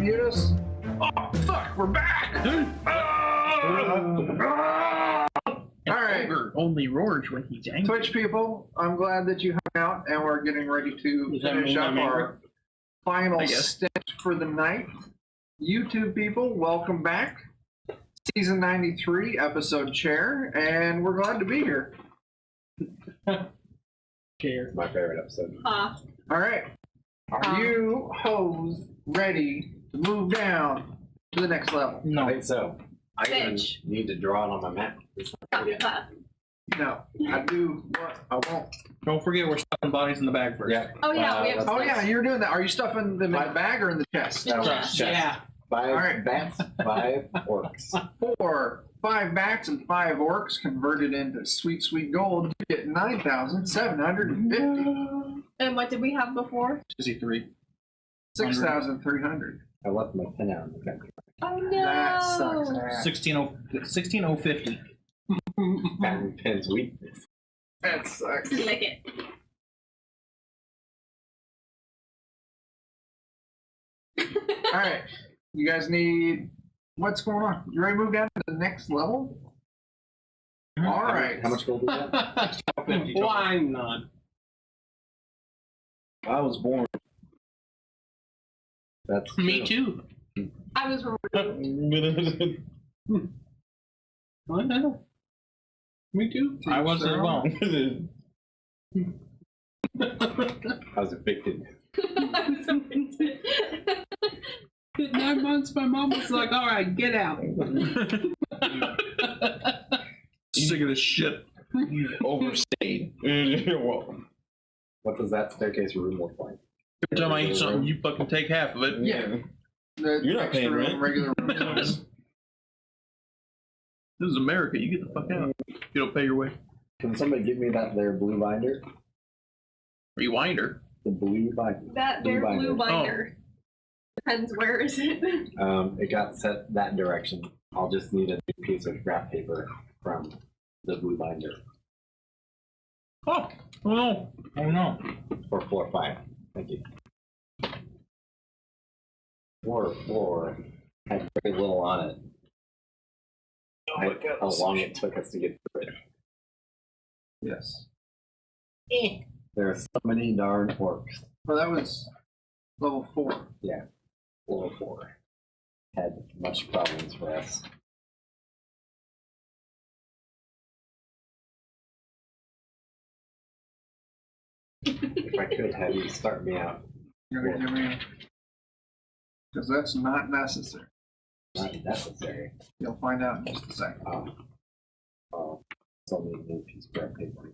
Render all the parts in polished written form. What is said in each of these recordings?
mute us? Oh, fuck, we're back! All right. Only roars when he's angry. Twitch people, I'm glad that you hung out, and we're getting ready to finish up our final stint for the night. YouTube people, welcome back. Season 93, episode chair, and we're glad to be here. Chair. My favorite episode. All right. Are you hoes ready to move down to the next level? No. I think so. I even need to draw it on my map. No. I do, but I won't. Don't forget we're stuffing bodies in the bag first. Yeah. Oh yeah, we have. Oh yeah, you're doing that. Are you stuffing them in the bag or in the chest? Yeah. 5 bats, 5 orcs. 5 bats and 5 orcs converted into sweet, sweet gold. You get 9,750. And what did we have before? 3. 6,300. I left my pen out in the country. Oh no! That sucks. 16,050. Patent pen's weakness. That sucks. Lick it. All right. You guys need... What's going on? You ready to move down to the next level? All right. How much gold is that? Why not? I was born. That's Me true. too. I was What? Me too. I wasn't wrong. I was evicted. I was amazing. 9 months, my mom was like, all right, get out. Sick of this shit. Overstayed. You're welcome. What does that staircase room look like? Every time I eat something, you fucking take half of it. Yeah. The You're not paying rent. Regular room. This is America. You get the fuck out. You don't pay your way. Can somebody give me that there blue binder? Rewinder. The blue binder. That there blue binder. Depends where is it. It got set that direction. I'll just need a new piece of graph paper from the blue binder. Oh no. Oh no. For floor 5. Thank you. Floor 4 had very little on it. How long it took us to get through it. Yes. There are so many darn orcs. Well, that was level 4. Yeah. Floor 4 had much problems for us. If I could have you start me out. You're going to give me... Because that's not necessary. Not necessary. You'll find out in just a second. Oh, it's only a new piece of graph paper.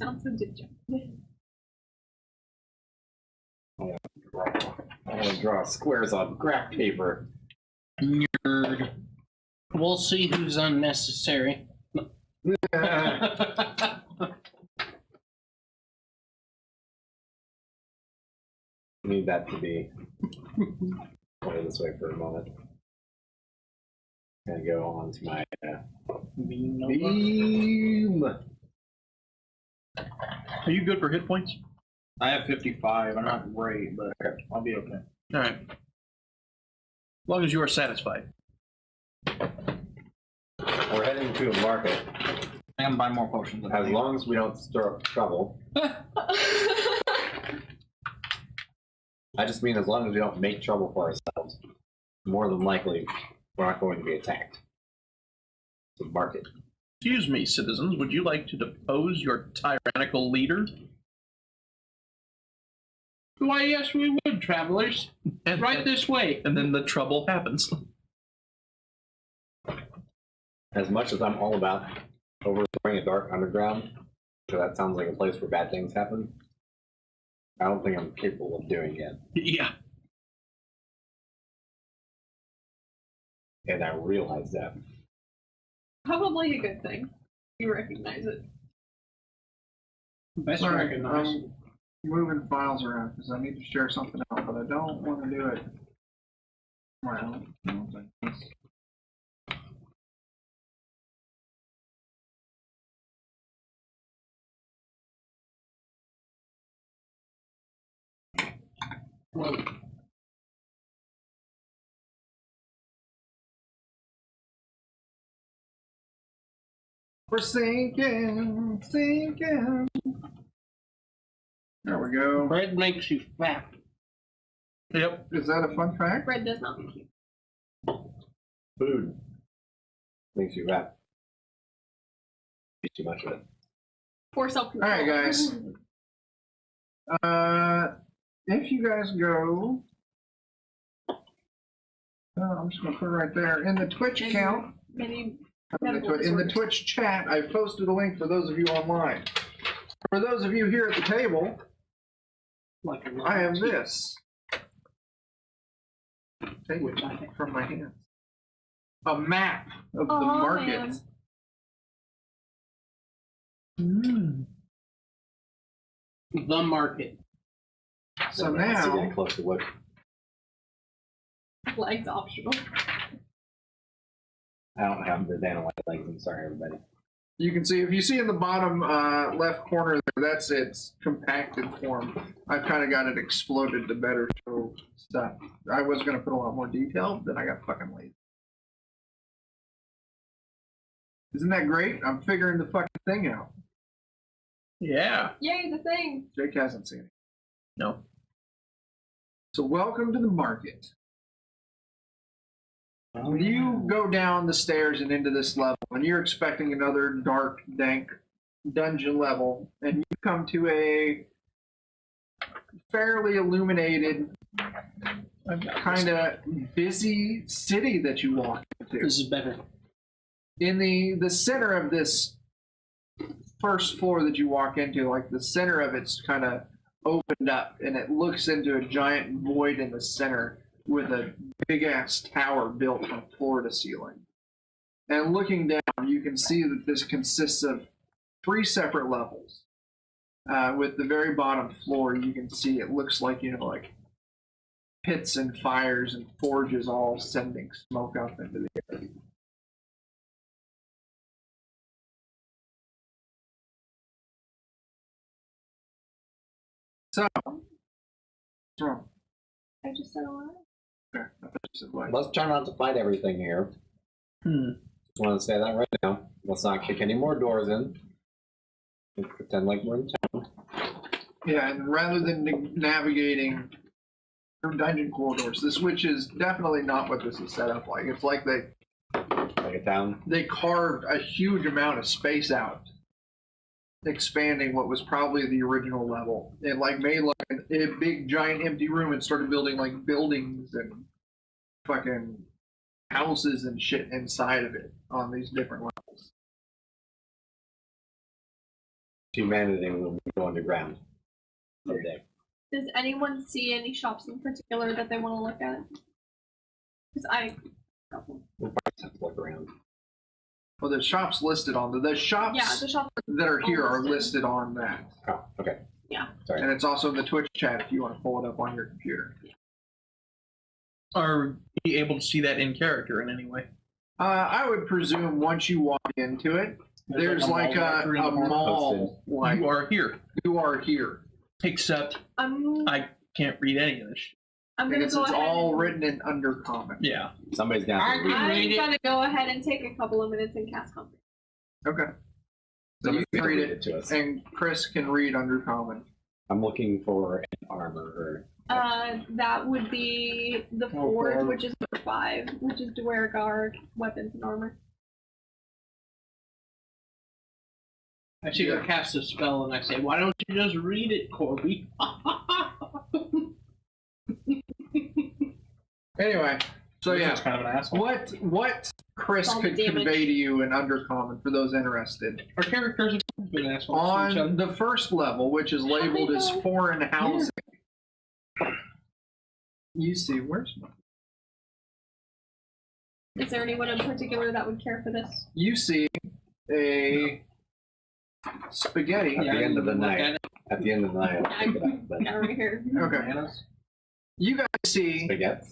Sounds so digit. I want to draw squares on graph paper. Nerd. We'll see who's unnecessary. I need that to be pointed this way for a moment. Gonna go on to my beam. Are you good for hit points? I have 55. I'm not great, but I'll be okay. All right. As long as you are satisfied. We're heading to a market. I can buy more potions. As long as we don't stir up trouble. I just mean as long as we don't make trouble for ourselves. More than likely, we're not going to be attacked. It's a market. Excuse me, citizens. Would you like to depose your tyrannical leader? Why, yes, we would, travelers. And right this way. And then the trouble happens. As much as I'm all about overthrowing a dark underground, because that sounds like a place where bad things happen, I don't think I'm capable of doing it. Yeah. And I realize that. Probably a good thing. You recognize it. Best Sorry, recognized. I'm moving files around because I need to share something out, but I don't want to do it. Well, I don't think it's... We're sinking, sinking. There we go. Bread makes you fat. Yep. Is that a fun fact? Bread does not make you. Food makes you fat. Eat too much of it. For self-control. All right, guys. If you guys go, I'm just gonna put it right there in the Twitch account. Many In the Twitch chat, I've posted a link for those of you online. For those of you here at the table, I have this. Take it from my hands. A map of the market. The market. So That's now, getting close to what? legs optional. I don't have the Dana White legs. I'm sorry, everybody. you can see, if you see in the bottom left corner there, that's its compacted form. I've kind of got it exploded to better show stuff. I was going to put a lot more detail, then I got fucking lazy. Isn't that great? I'm figuring the fucking thing out. Yeah. Yay, the thing. Jake hasn't seen it. No. So welcome to the market. When you go down the stairs and into this level, and you're expecting another dark, dank dungeon level, and you come to a fairly illuminated, kind of busy city that you walk into. This is better. In the center of this first floor that you walk into, like the center of it's kind of opened up, and it looks into a giant void in the center with a big ass tower built from floor to ceiling. And looking down, you can see that this consists of 3 separate levels. With the very bottom floor, you can see it looks like, like pits and fires and forges all sending smoke up into the air. So, what's wrong? I just said a lot. Okay, I thought you said what? Let's try not to fight everything here. Just want to say that right now. Let's not kick any more doors in. Let's pretend like we're in town. Yeah, and rather than navigating through dungeon corridors, this which is definitely not what this is set up like. It's like Like a town. they carved a huge amount of space out, expanding what was probably the original level. It like made like a big giant empty room and started building like buildings and fucking houses and shit inside of it on these different levels. Humanity will go underground someday. Does anyone see any shops in particular that they want to look at? Because We'll probably have to look around. Well, the shops listed on the shops yeah, the shops. that are here are listed. listed on that. Oh, okay. Yeah. Sorry. And it's also in the Twitch chat if you want to pull it up on your computer. Are you able to see that in character in any way? I would presume once you walk into it, there's like a mall. Like You are here, you are here. except I'm I can't read any of this shit. gonna Because go it's ahead. all written in undercommon. Yeah. Somebody's down to read. I'm gonna go ahead and take a couple of minutes and cast comfort. Okay. So you Somebody's can gonna read read it, to us. and Chris can read undercommon. I'm looking for an armor or That would be the Oh, fourth, God. which is number 5, which is to wear guard, weapons, and armor. I see her cast a spell and I say, why don't you just read it, Corby? Anyway, so yeah, That's kind of an asshole. what Chris All the could damage. convey to you in undercommon for those interested. Our characters have been assholes to each other. On the first level, which is labeled as foreign housing, you see, where's my... Is there anyone in particular that would care for this? You see a spaghetti. at the end of the look night. at it. At the end of the night. I'll pick it up, but Yeah, right here. Okay. Bananas. You guys see spaghetti.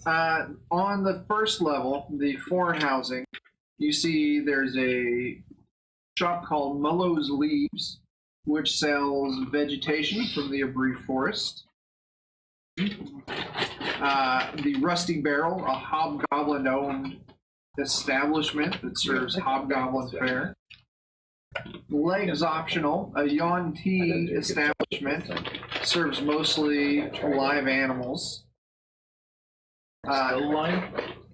on the first level, the foreign housing, you see there's a shop called Mullow's Leaves, which sells vegetation from the Abri forest. The Rusty Barrel, a hobgoblin-owned establishment that serves hobgoblin fare. Legs optional, a Yon Tea establishment, serves mostly live animals. Still line?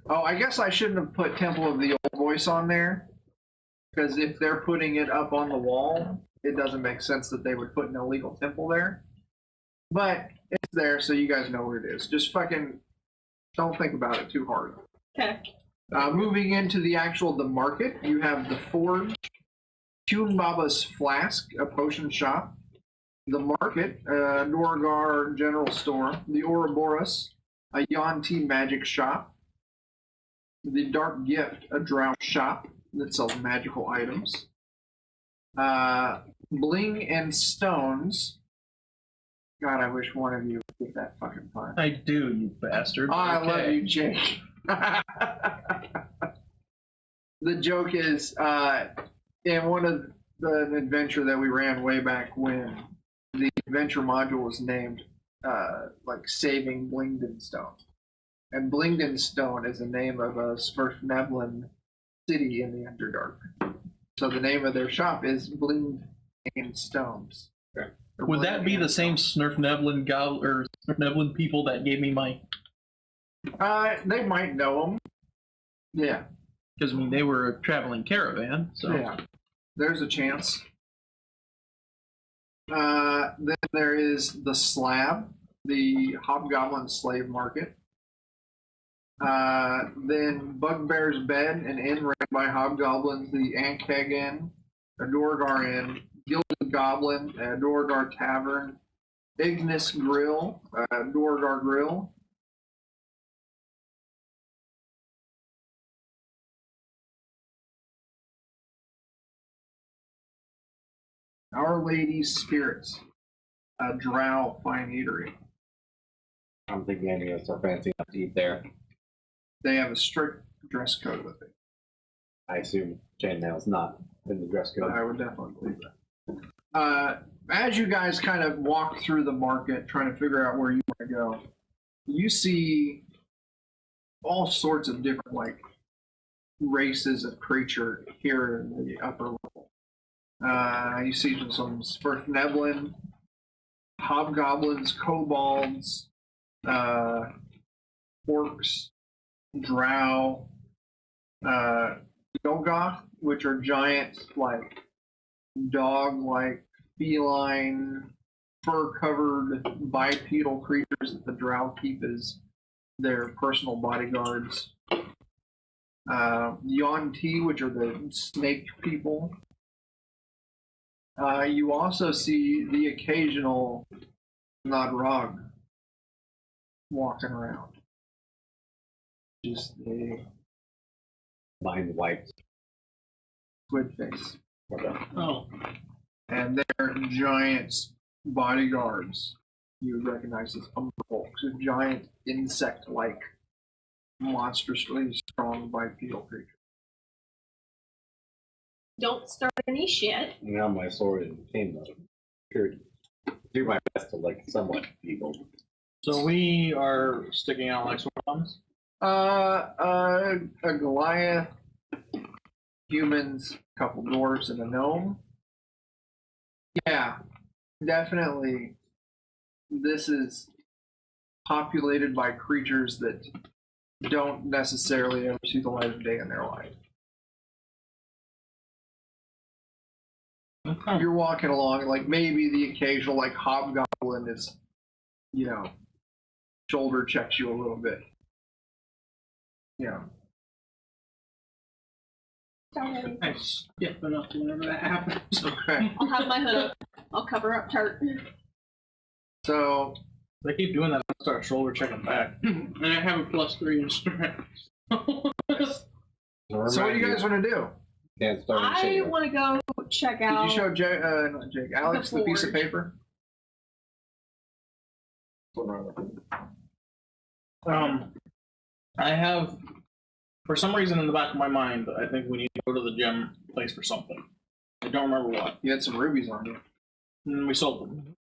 Oh, I guess I shouldn't have put Temple of the Old Voice on there, because if they're putting it up on the wall, it doesn't make sense that they would put an illegal temple there. But it's there, so you guys know where it is. Just fucking don't think about it too hard. Okay. Moving into the market, you have the Forge, Huenbaba's Flask, a potion shop, the Market, Norgar General Store, the Ouroboros, a Yon Tea magic shop, the Dark Gift, a drow shop that sells magical items, Bling and Stones. God, I wish one of you would get that fucking fun. I do, you bastard. Oh, I love you, Jake. The joke is, in one of the adventure that we ran way back when, the adventure module was named like Saving Blingden Stone. And Blingden Stone is the name of a Svirfneblin city in the Underdark. So the name of their shop is Blingden Stones. Okay. Would that be the same Snurfneblin or Snurfneblin people that gave me my? They might know them. Yeah. Because I mean, they were a traveling caravan, so. Yeah. There's a chance. Then there is the Slab, the Hobgoblin slave market. Then Bugbear's Bed, an inn ran by hobgoblins, the Ankheg Inn, a Dorgar Inn, Gilded Goblin, a Dorgar Tavern, Ignis Grill, a Dorgar Grill. Our Lady's Spirits, a drow fine eatery. I'm thinking any of us are fancy enough to eat there. They have a strict dress code with it. I assume chainmail's not in the dress code. I would definitely believe that. As you guys kind of walk through the market, trying to figure out where you want to go, you see all sorts of different races of creature here in the upper level. You see some Svirfneblin, hobgoblins, kobolds, orcs, drow, Yoggoth, which are giant, dog-like, feline, fur-covered bipedal creatures that the drow keep as their personal bodyguards. Yon Tea, which are the snake people. You also see the occasional Nadrog walking around. Just the Mind wiped. squid face. Okay. Oh, And they're giant bodyguards. You would recognize as umberfolks, a giant insect-like, monstrously strong bipedal creature. Don't start any shit. Now my sword in cane mode. Period. Do my best to somewhat people. So we are sticking out like sore thumbs? A Goliath, humans, a couple dwarves, and a gnome. Yeah, definitely. This is populated by creatures that don't necessarily ever see the light of day in their life. Okay. You're walking along, maybe the occasional hobgoblin is, shoulder checks you a little bit. Yeah. I skip enough whenever that happens. Okay. I'll have my hood up. I'll cover up Tart. So They keep doing that, I'll start shoulder checking back. And I have a +3 in strength. what do you guys want to do? Can't start I want to go check out. Did you show not Jake, Alex the piece of forge. paper? I have, for some reason in the back of my mind, I think we need to go to the gem place for something. I don't remember what. You had some rubies on you. And we sold them.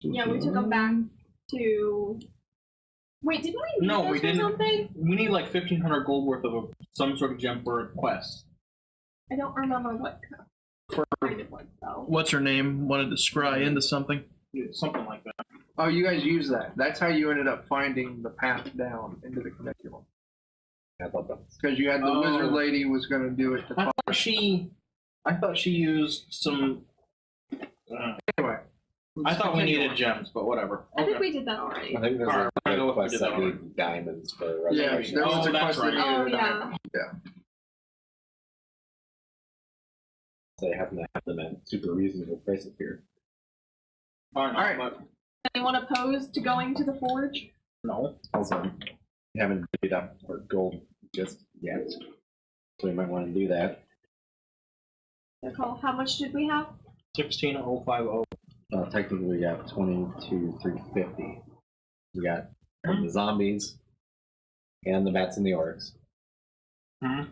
Yeah, we took them back to Wait, didn't we need No, those we for didn't. something? We need like 1,500 gold worth of some sort of gem for a quest. I don't remember what kind it was, though. What's her name? Wanted to scry into something? Yeah, something like that. Oh, you guys use that. That's how you ended up finding the path down into the Cuniculum. I thought that. Because you had the wizard lady was going to do it. I thought she used some. Anyway. I thought we needed gems, but whatever. I think we did that already. I think there's Alright, we're gonna a go with quest the that already. needs diamonds for Yeah, resurrection. there was a that's quest that right. needed Oh, a diamond. yeah. They happen to have them at super reasonable prices here. Alright. Anyone opposed to going to the forge? No. Also, we haven't paid up our gold just yet, so we might want to do that. Nicole, how much did we have? 16050. Technically, we got 22,350. We got the zombies and the bats and the orcs. I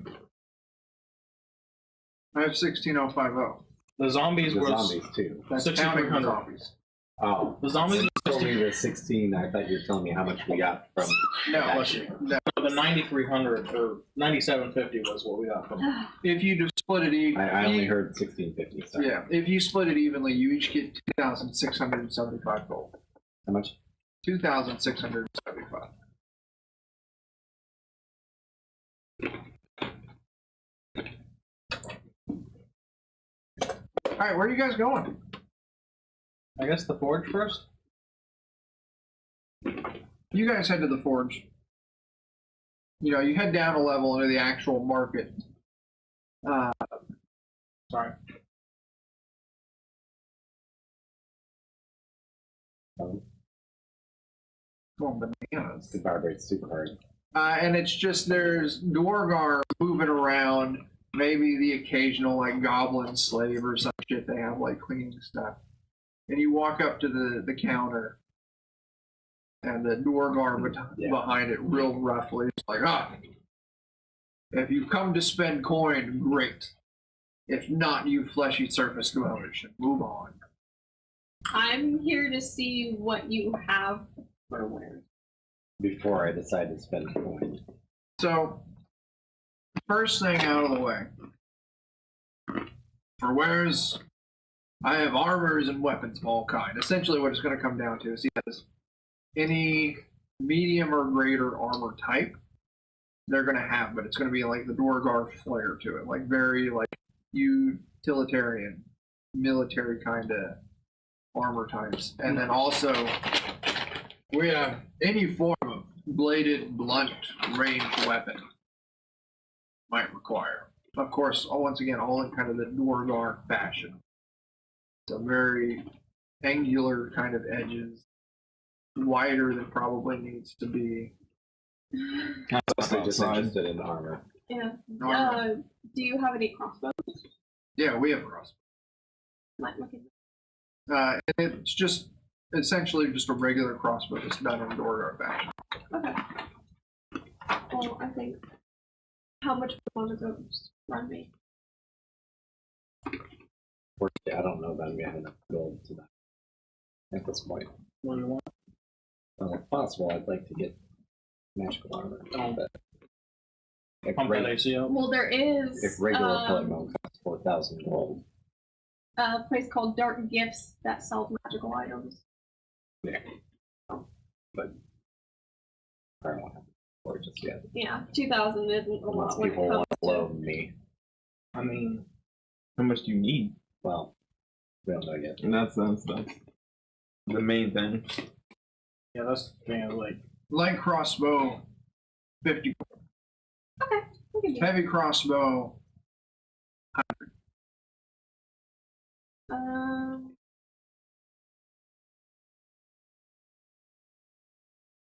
have 16050. The zombies The were. zombies too. That's counting the 6,300. zombies. Oh, The zombies you were told me the 16. I thought you were telling me how much we got from. No, the 9,300 or 9,750 was what we got from. if you just split it evenly. I only heard 1650. Sorry. Yeah, if you split it evenly, you each get 2,675 gold. How much? 2,675. All right, where are you guys going? I guess the forge first. You guys head to the forge. You know, you head down a level into the actual market. Sorry. Going bananas. It vibrates super hard. And it's just there's Dwargar moving around, maybe the occasional like goblin slave or some shit they have like cleaning stuff. And you walk up to the counter, and the Dwargar behind it real roughly. It's like, if you've come to spend coin, great. If not, you fleshy surface dwellers should move on. I'm here to see what you have for where. Before I decide to spend coins. So, first thing out of the way. For wares, I have armors and weapons of all kind. Essentially what it's going to come down to is he has any medium or greater armor type they're going to have, but it's going to be like the Dwargar flair to it. Like very like utilitarian, military kind of armor types. And then also we have any form of bladed, blunt, ranged weapon might require. Of course, once again, all in kind of the Dwargar fashion. So very angular kind of edges, wider than probably needs to be. I'm mostly just interested in armor. Yeah. Armor. Do you have any crossbows? Yeah, we have crossbows. Might look at And it's just essentially just a regular crossbow that's done in Dwargar fashion. Okay. Well, I think how much one of those run me? Fortunately, I don't know that I'm gonna have enough gold to that at this point. What do you want? Well, if possible, I'd like to get magical armor. But if, Pump that AC up. Well, there is if regular plate mode costs 4,000 gold. a place called Dark Gifts that sells magical items. Yeah. But I don't have or just yet. Yeah, 2,000 isn't a Unless lot when it people want comes to to. loan me. I mean, how much do you need? Well, we don't know yet. And that's the main thing. Yeah, that's the thing. Like, Light crossbow, 50. Okay, we can do that. Heavy crossbow,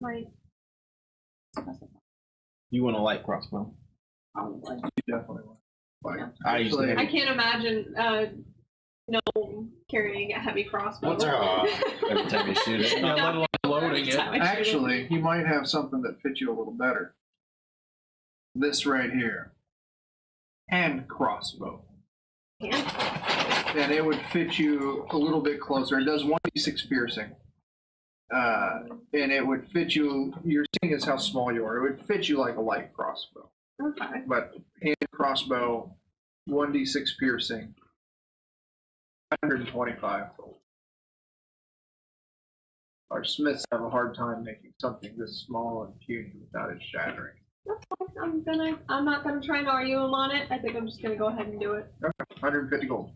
Right. You want a light crossbow? Probably. you definitely want. Like, Yeah. actually, I can't imagine no carrying a heavy crossbow. What's every time you shoot it? Yeah, let alone loading Every it. time I shoot actually, you might have something that fits you a little better. This right here. Hand crossbow. Yeah. And it would fit you a little bit closer. It does 1d6 piercing. And it would fit you. You're seeing is how small you are. It would fit you like a light crossbow. Okay. But hand crossbow, 1d6 piercing, 125 gold. Our smiths have a hard time making something this small and puny without it shattering. That's fine. I'm not gonna try and argue him on it. I think I'm just gonna go ahead and do it. Okay, 150 gold.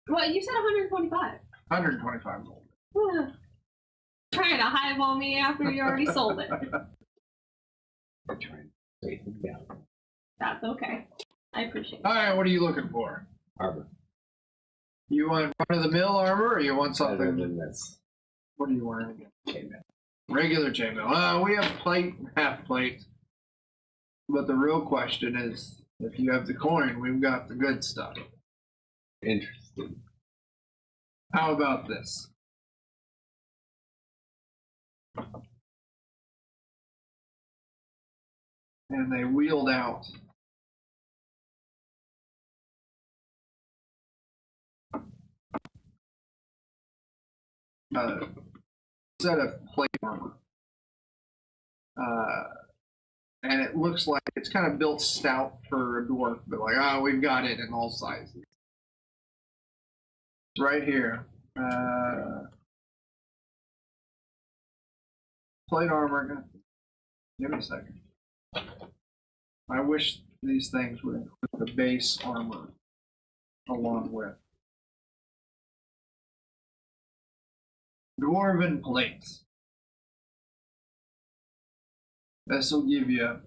Well, you said 125. 125 gold. Trying to highball me after you already sold it. I'm trying to break them down. That's okay. I appreciate it. All right, what are you looking for? Armor. You want run-of-the-mill armor, or you want Other something? than this. What do you want again? Chainmail. Regular chainmail. We have plate and half plate. But the real question is, if you have the coin, we've got the good stuff. Interesting. How about this? And they wheeled out a set of plate armor. And it looks like it's kind of built stout for a dwarf, but like, we've got it in all sizes. It's right here. Plate armor. Give me a second. I wish these things would include the base armor along with dwarven plates. This will give you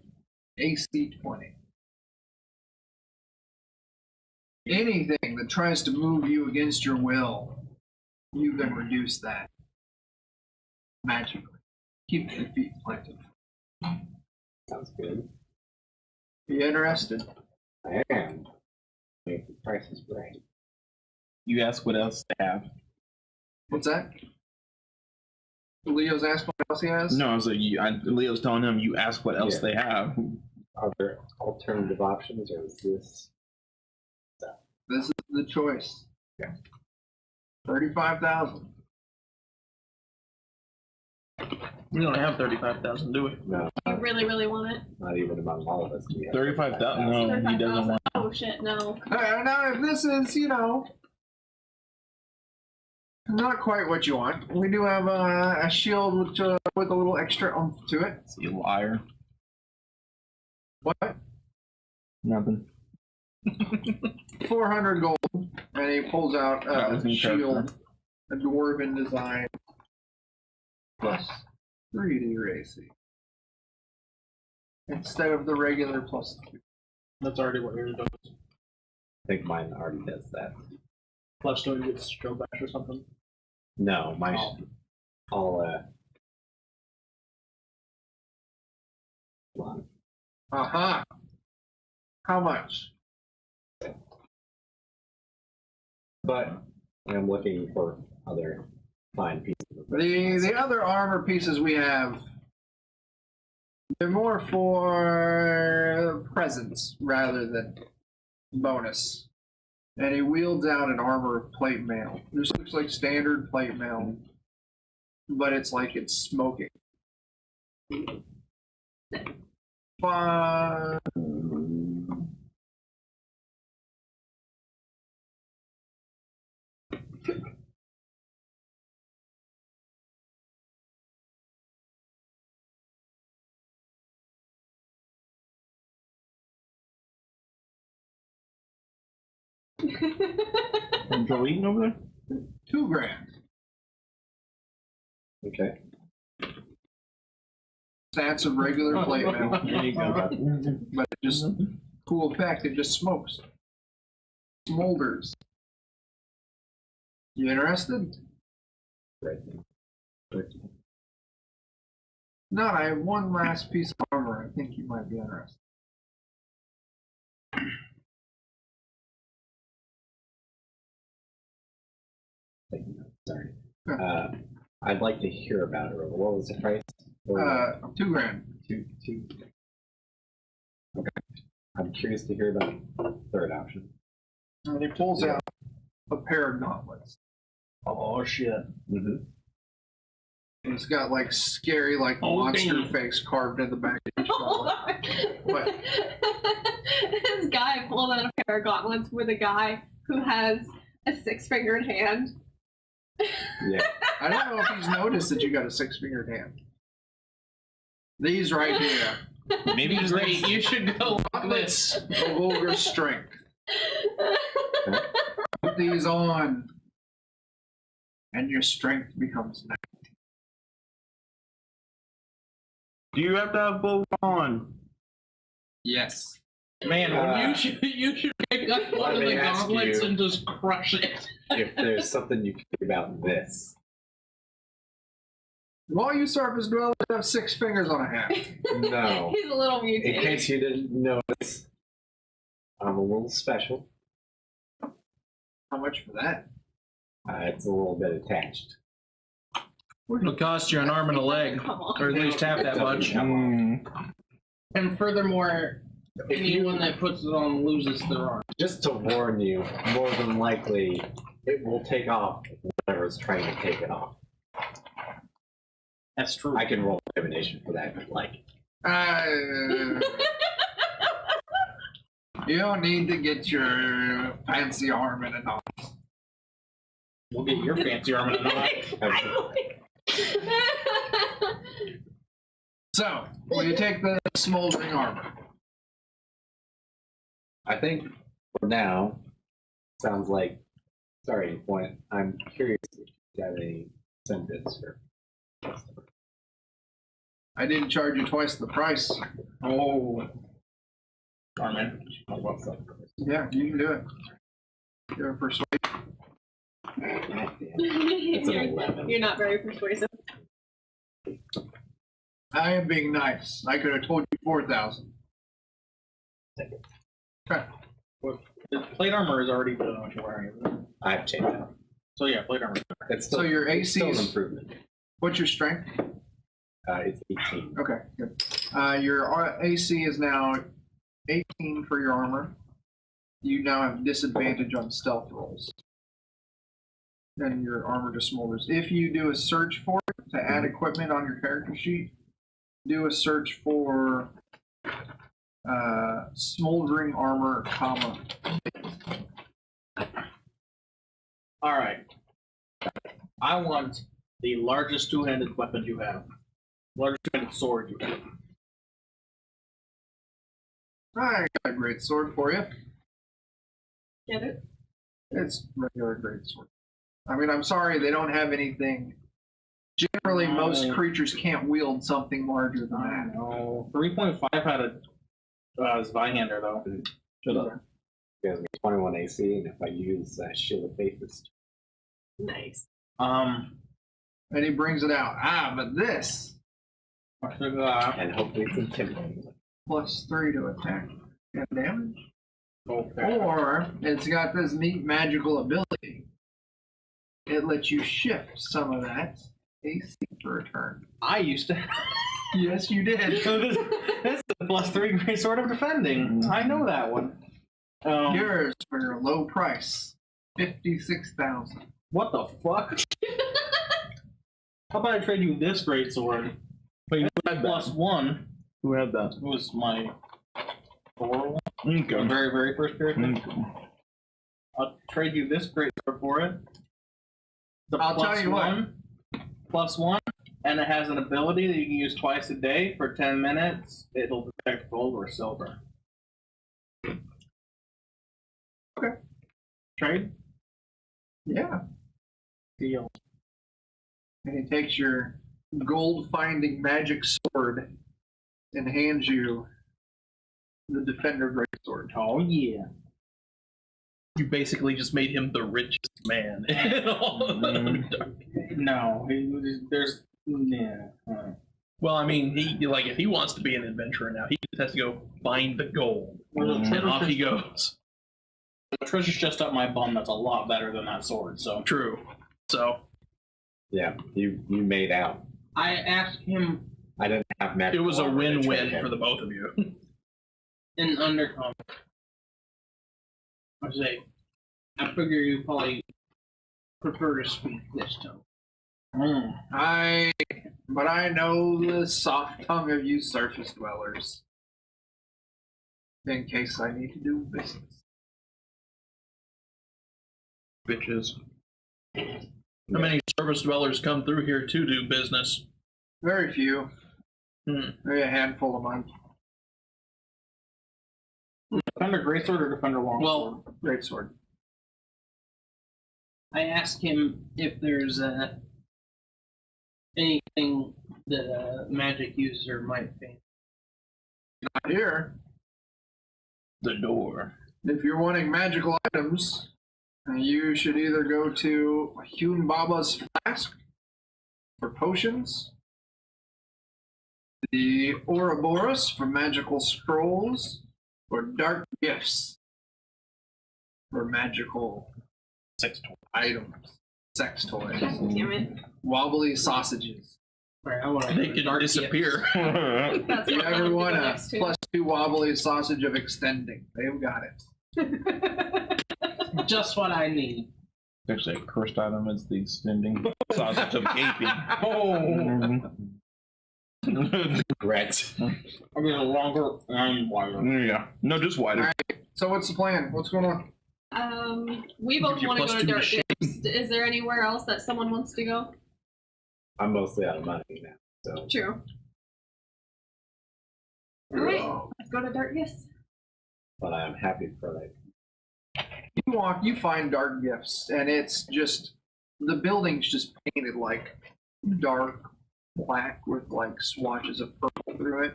AC 20. Anything that tries to move you against your will, you can reduce that magically. Keep your feet planted. Sounds good. You interested? I am. If the price is right. You ask what else they have. What's that? Leo's asked what else he has? No, I was like, Leo's telling him you ask what else Yeah. they have. Are there alternative options, or is this? This is the choice. Yeah. 35,000. We don't have 35,000, do we? No, You really, really want it? not even among all of us. Do we have 35,000? No, he 35,000. doesn't want. Oh shit, no. Now, if this is, not quite what you want, we do have a shield with a little extra oomph to it. You liar. What? Nothing. 400 gold, and he pulls out That a was in shield, a dwarven design, plus 3D AC. Instead of the regular plus 2. That's already what yours does. I think mine already does that. Plus, don't you get skill bash or something? No, my all hold on. Uh-huh. How much? But I'm looking for other fine pieces. The other armor pieces we have, they're more for presents rather than bonus. And he wields out an armor of plate mail. This looks like standard plate mail, but it's like it's smoking. Fine. Joe eating over there? 2 grand. Okay. Stats of regular plate mail, There you go. but it just cool effect. It just smokes, smolders. You interested? Right. No, I have one last piece of armor. I think you might be interested. Sorry. I'd like to hear about it. What was the price? 2 grand. Two. Okay. I'm curious to hear about the third option. And he pulls out a pair of gauntlets. Oh shit. Mm-hmm. He's got like scary, like monster face carved in the back of his shoulder. What? This guy pulled out a pair of gauntlets with a guy who has a 6-fingered hand. Yeah. I don't know if he's noticed that you got a 6-fingered hand. These right here. Maybe he's Great, you should go like this. Gauntlets of ogre strength. Put these on, and your strength becomes 9. Do you have to have both on? Yes. Man, you should pick up one of let the me ask gauntlets you. and just crush it. If there's something you can do about this. While you surface dwellers have 6 fingers on a hand. No. He's a little In mutated. case you didn't notice, I'm a little special. How much for that? It's a little bit attached. It'll cost you an arm and a leg, Come on. or at least half that much. Mm. And furthermore, anyone that puts it on loses their arm. Just to warn you, more than likely, it will take off whoever's trying to take it off. That's true. I can roll divination for that if you'd like. You don't need to get your fancy arm in a knot. We'll get your fancy arm in a knot. So, will you take the smoldering armor? I think for now, sounds like starting point. I'm curious if you have any incentives for. I didn't charge you twice the price. Oh. Armin. Yeah, you can do it. You're persuasive. It's an 11. You're not very persuasive. I am being nice. I could have told you 4,000. Okay. The plate armor is already better than what you're wearing, isn't it? I've changed it. So yeah, plate armor. It's still, So your it's still an AC is, improvement. what's your strength? It's 18. Okay, good. Your AC is now 18 for your armor. You now have disadvantage on stealth rolls. And your armor just smolders. If you do a search for it to add equipment on your character sheet, do a search for smoldering armor, comma. Alright. I want the largest two-handed weapon you have. Largest two-handed sword you have. I got a great sword for you. Get it? It's regular great sword. I mean, I'm sorry they don't have anything. Generally, most creatures can't wield something larger than that. No. 3.5 had a Zweihander though. Shut up. It gives me 21 AC, and if I use Shield of Faith, it's Nice. And he brings it out. But this and hopefully it's intimidating. +3 to attack and damage. okay. Or it's got this neat magical ability. It lets you shift some of that AC for a turn. I used to. Yes, you did. So this is the +3 great sword of defending. I know that one. Yours for a low price, 56,000. What the fuck? How about I trade you this great sword? But you had +1. Who had that? It was my Thor, Okay. the very, very first character. Okay. I'll trade you this great sword for it. The I'll tell you what. +1, and it has an ability that you can use twice a day for 10 minutes. It'll detect gold or silver. Okay. Trade? Yeah. Deal. And he takes your gold-finding magic sword and hands you the Defender Greatsword. Oh, yeah. You basically just made him the richest man in all of No, there's. Yeah. Well, I mean, if he wants to be an adventurer now, he just has to go find the gold, and off he goes. The treasure's just up my bum. That's a lot better than that sword. So True. So Yeah, you made out. I asked him I didn't have magic. it was a armor to trade win-win him. for the both of you. in undertone. I say, I figure you probably prefer to speak this tone. But I know the soft tongue of you surface dwellers. In case I need to do business. Bitches. How many service dwellers come through here to do business? Very few. Maybe a handful a month. Defender greatsword or defender longsword? Well, Great sword. I asked him if there's anything that a magic user might think. Not here. the door. If you're wanting magical items, you should either go to Huenbaba's flask for potions, the Ouroboros for magical scrolls, or dark gifts for magical Sex toy. items, sex toys, God damn it. wobbly sausages. Right, I want They can disappear. That's If you what ever I'm want doing a next to. +2 wobbly sausage of extending, they've got it. just what I need. Actually, a cursed item is the extending sausage of gaping. Oh, Regret. I mean, longer and wider. Yeah. No, just wider. So what's the plan? What's going on? We both Gives you want to go +2 to to Dark shape. Gifts. Is there anywhere else that someone wants to go? I'm mostly out of money now, so. True. Alright, let's go to Dark Gifts. But I'm happy for like. You find dark gifts, and it's just the building's just painted like dark black with like swatches of purple through it.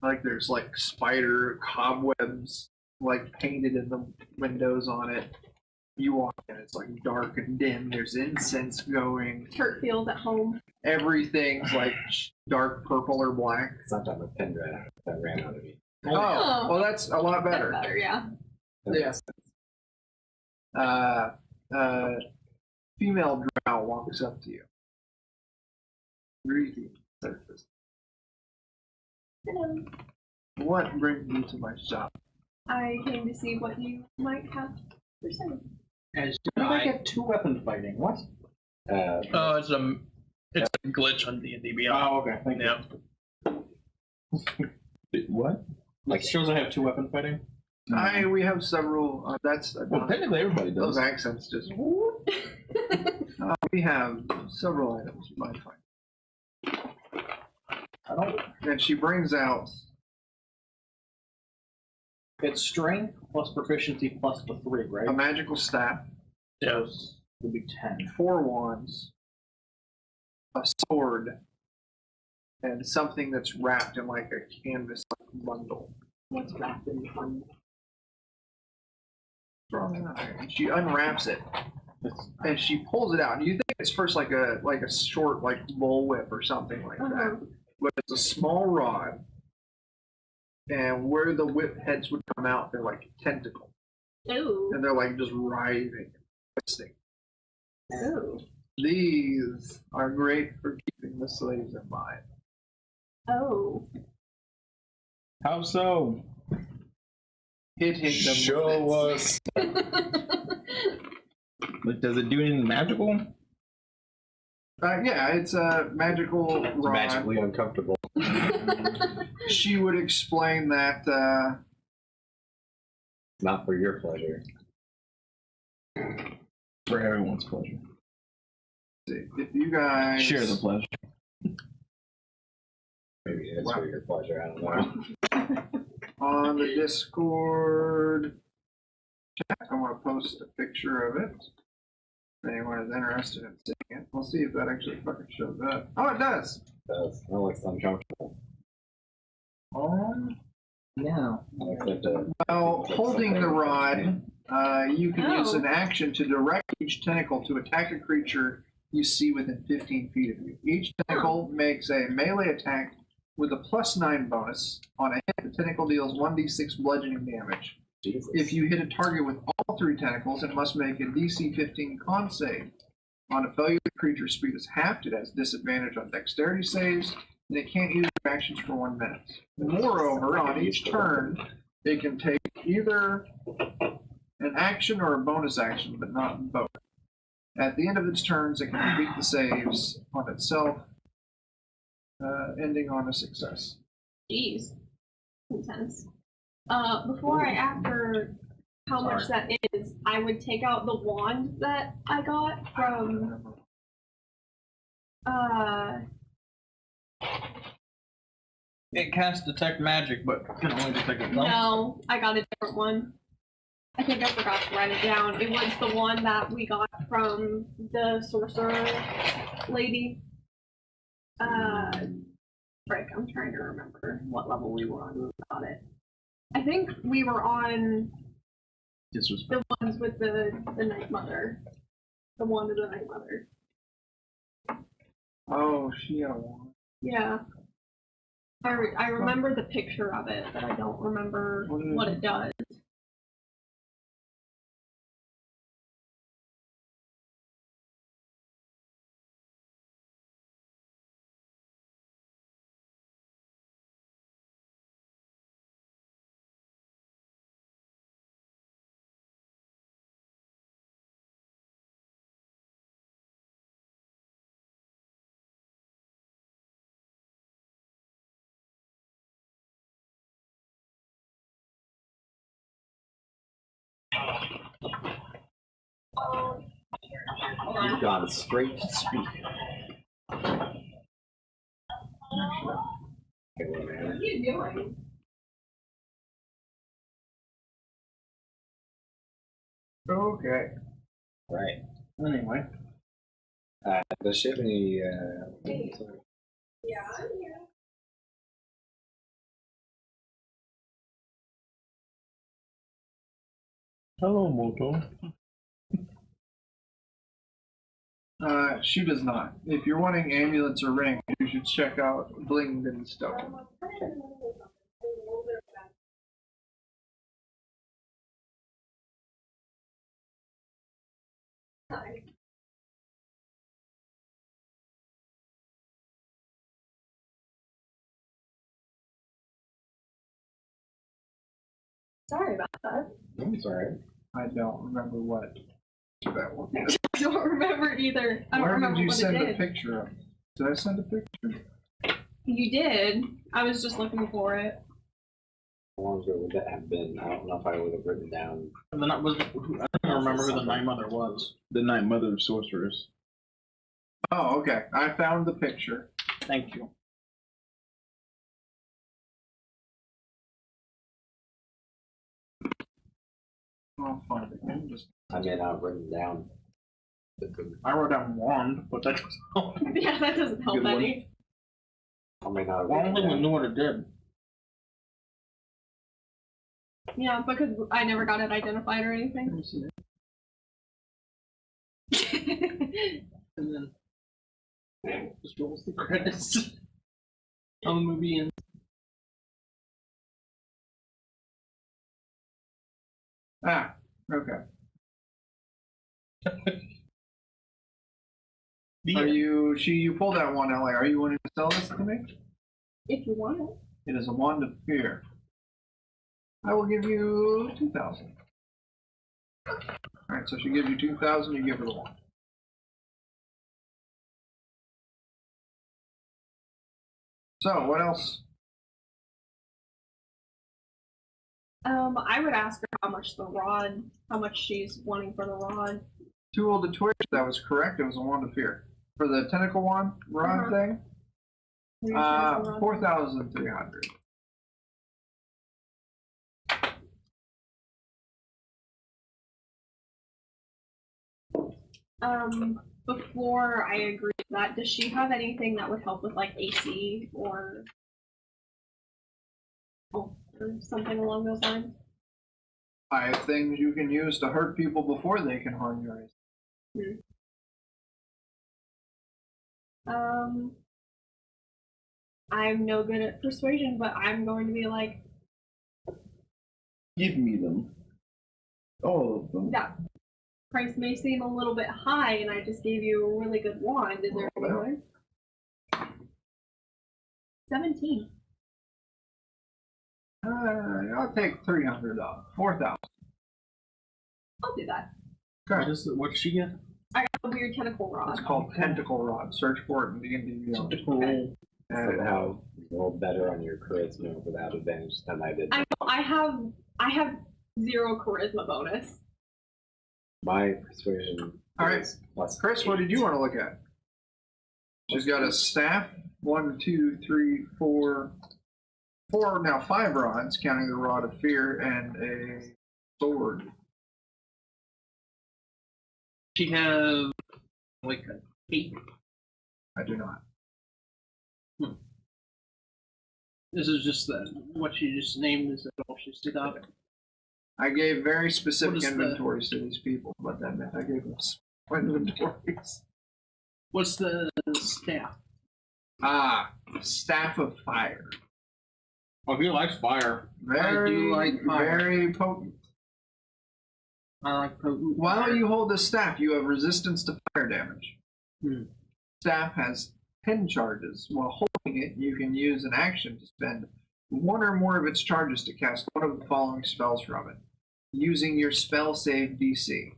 Like there's like spider cobwebs like painted in the windows on it. You walk in, it's like dark and dim. There's incense going. Kurt feels at home. Everything's like dark purple or black. Sometimes a pen ran out of me. Oh, well, that's a lot That's better. better, yeah. Yes. Female drow walks up to you. Greetings, surface. Hello. What brings you to my shop? I came to see what you might have for sale. As How did I I get 2 weapon fighting? What? Oh, it's a glitch on D&D Beyond. Oh, okay. Thank Yeah. What? Like, shows I have 2 weapon fighting. We have several. That's Well, technically everybody those does. accents just. We have several items you might find. I don't. And she brings out. It's strength plus proficiency plus the 3, right? A magical staff, Yeah. Would be 10. 4 wands, a sword, and something that's wrapped in like a canvas bundle. What's wrapped in fun? And she unwraps it, and she pulls it out. And you think it's first like a short like bullwhip or something like that, but it's a small rod, and where the whip heads would come out, they're like tentacles, Ooh. and they're like just writhing, and twisting. Oh. These are great for keeping the slaves in line. Oh. How so? Hitting them Show with us. Like, does it do anything magical? yeah, it's a magical It's rod. magically uncomfortable. She would explain that Not for your pleasure. For everyone's pleasure. if you guys Share the pleasure. Maybe it's for your pleasure. I don't know. on the Discord chat, I want to post a picture of it. If anyone is interested in seeing it, we'll see if that actually fucking shows up. Oh, it does. That looks uncomfortable. now. Except to Well, holding the rod, you can use Oh. an action to direct each tentacle to attack a creature you see within 15 feet of you. Each tentacle makes a melee attack with a +9 bonus. On a hit, the tentacle deals 1d6 bludgeoning damage. Jesus. If you hit a target with all 3 tentacles, it must make a DC 15 con save. On a failure, the creature's speed is halved. It has disadvantage on dexterity saves, and it can't use actions for 1 minute. Moreover, on each turn, it can take either an action or a bonus action, but not both. At the end of its turns, it can complete the saves on itself, ending on a success. Jeez. Intense. Before I after how much that is, I would take out the wand that I got from It casts detect magic, but can only detect itself. no, I got a different one. I think I forgot to write it down. It was the one that we got from the sorcerer lady. Frick, I'm trying to remember what level we were on when we got it. I think we were on the ones with the Night Mother. The wand of the Night Mother. Oh, she had a wand. Yeah. I remember the picture of it, but I don't remember what it does. You've gone straight to speak. What are you doing? Okay. Right. Anyway. Does she have any? Yeah, I'm here. Hello, Moto. She does not. If you're wanting amulets or rings, you should check out Blinged and Stone. Sorry about that. I'm sorry. I don't remember what that one. I don't remember either. I don't Where remember did you what send it a did. picture of? Did I send a picture? You did. I was just looking for it. How long ago would that have been? I don't know if I would have written down. I don't remember who the Night Mother was. The Night Mother of Sorcerers. Oh, okay. I found the picture. Thank you. I'll find it. I may not have written down. I wrote down wand, but that doesn't help. Yeah, that doesn't help Good one. any. I may not have Well, I written don't think we down. knew what it did. Yeah, because I never got it identified or anything. And then just rolls the credits on the movie and Ah, okay. Are you? You pulled that one out. Like, are you wanting to sell this to me? If you want it. It is a wand of fear. I will give you 2,000. All right, so she gives you 2,000. You give her the wand. So, what else? I would ask her how much she's wanting for the rod. Tool to twitch. That was correct. It was a wand of fear. For the tentacle wand rod thing, 4,300. Before I agree to that, does she have anything that would help with like AC or something along those lines? 5 things you can use to hurt people before they can harm you. I'm no good at persuasion, but I'm going to be like, Give me them. All of them. that price may seem a little bit high, and I just gave you a really good wand. Is there any way? 17. I'll take 300 off. 4,000. I'll do that. Okay. What did she get? I got a weird tentacle rod. It's called Tentacle Rod. Search for it in D&D. Okay. And how roll better on your charisma without advantage than I did. I have 0 charisma bonus. My persuasion. All right. is plus Chris, what 8. did you want to look at? She's got a staff. 1, 2, 3, 4. 4, now 5 rods, counting the Rod of Fear, and a sword. She have like 8. I do not. This is just what she just named. Is that all she's got? I gave very specific What is the- inventories to these people, but that meant I gave them inventories. What's the staff? Ah, Staff of Fire. Oh, he likes fire. Very, do like fire. very potent. I like potent. While you hold the staff, you have resistance to fire damage. Staff has 10 charges. While holding it, you can use an action to spend 1 or more of its charges to cast one of the following spells from it, using your spell save DC.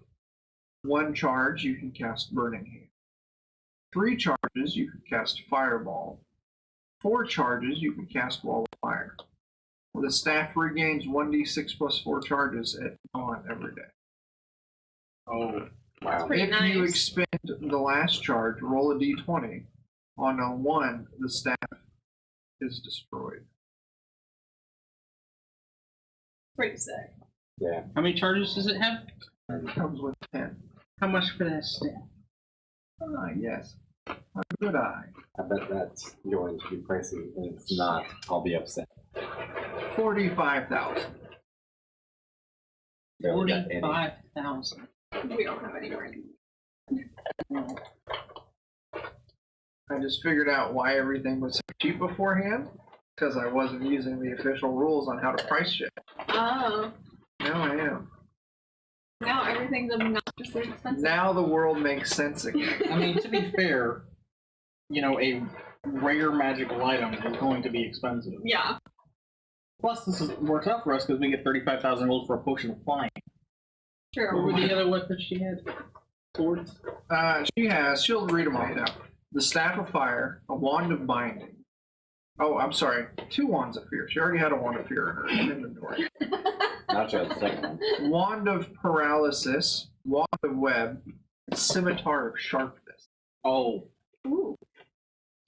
1 charge, you can cast Burning Hand. 3 charges, you can cast Fireball. 4 charges, you can cast Wall of Fire. The staff regains 1d6 plus 4 charges at dawn every day. Oh, Wow. Pretty If you nice. expend the last charge, roll a d20. On a 1, the staff is destroyed. Pretty sick. Yeah. How many charges does it have? It comes with 10. How much for that staff? Ah, yes. A good eye. I bet that's going to be pricey, and it's not. I'll be upset. 45,000. Barely got any. 45,000. We don't have any right now. I just figured out why everything was so cheap beforehand, because I wasn't using the official rules on how to price shit. Oh. Now I am. Now everything's obnoxiously expensive. Now the world makes sense again. I mean, to be fair, a rare magical item is going to be expensive. Yeah. Plus, works out for us because we get 35,000 gold for a potion of flying. What True. were the other weapons she had? Swords? She'll read them all now. The Staff of Fire, a Wand of Binding. Oh, I'm sorry, 2 Wands of Fear. She already had a Wand of Fear in her inventory. Not sure the second one. Wand of Paralysis, Wand of Web, Scimitar of Sharpness. Oh. Ooh.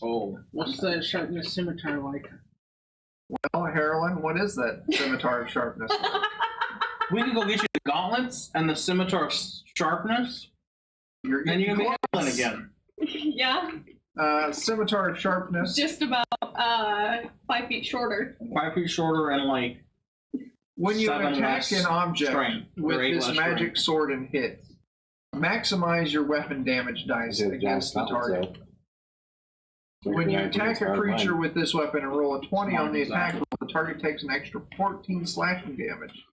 Oh. What's that sharpness scimitar like? Well, Heroine, what is that Scimitar of Sharpness? We can go get you the gauntlets and the scimitar of sharpness, You're and you can be close. Evelyn again. Yeah. Scimitar of Sharpness. Just about 5 feet shorter. 5 feet shorter and like When you 7 attack less an object strength, with or 8 this less magic strength. sword and hit, maximize your weapon damage dice Did against the Jack Fountain, target. so- When you attack a creature Mine. with this weapon and roll a 20 on the attack Exactly. roll, the target takes an extra 14 slashing damage.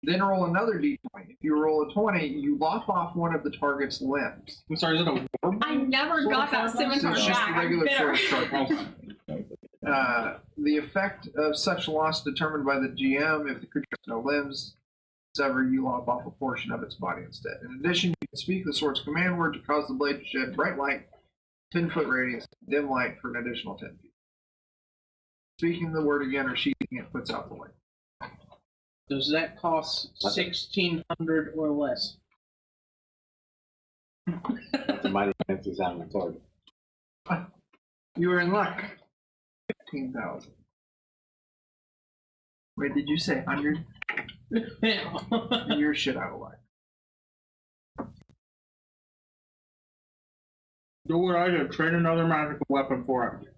Then roll another d20. If you roll a 20, you lop off one of the target's limbs. I'm sorry, is it a warp? I never Sword got that of sharpness? scimitar It's just back. the I'm regular bitter. sword of sharpness. The effect of such loss determined by the GM. If the creature has no limbs, sever, you lop off a portion of its body instead. In addition, you can speak the sword's command word to cause the blade to shed bright light, 10-foot radius, dim light for an additional 10 feet. Speaking the word again or sheathing it puts out the light. Does that cost 1,600 or less? That's a mighty fancy sounding sword. You are in luck. 15,000. Wait, did you say 100? You're shit out of luck. Do what I did, trade another magical weapon for it.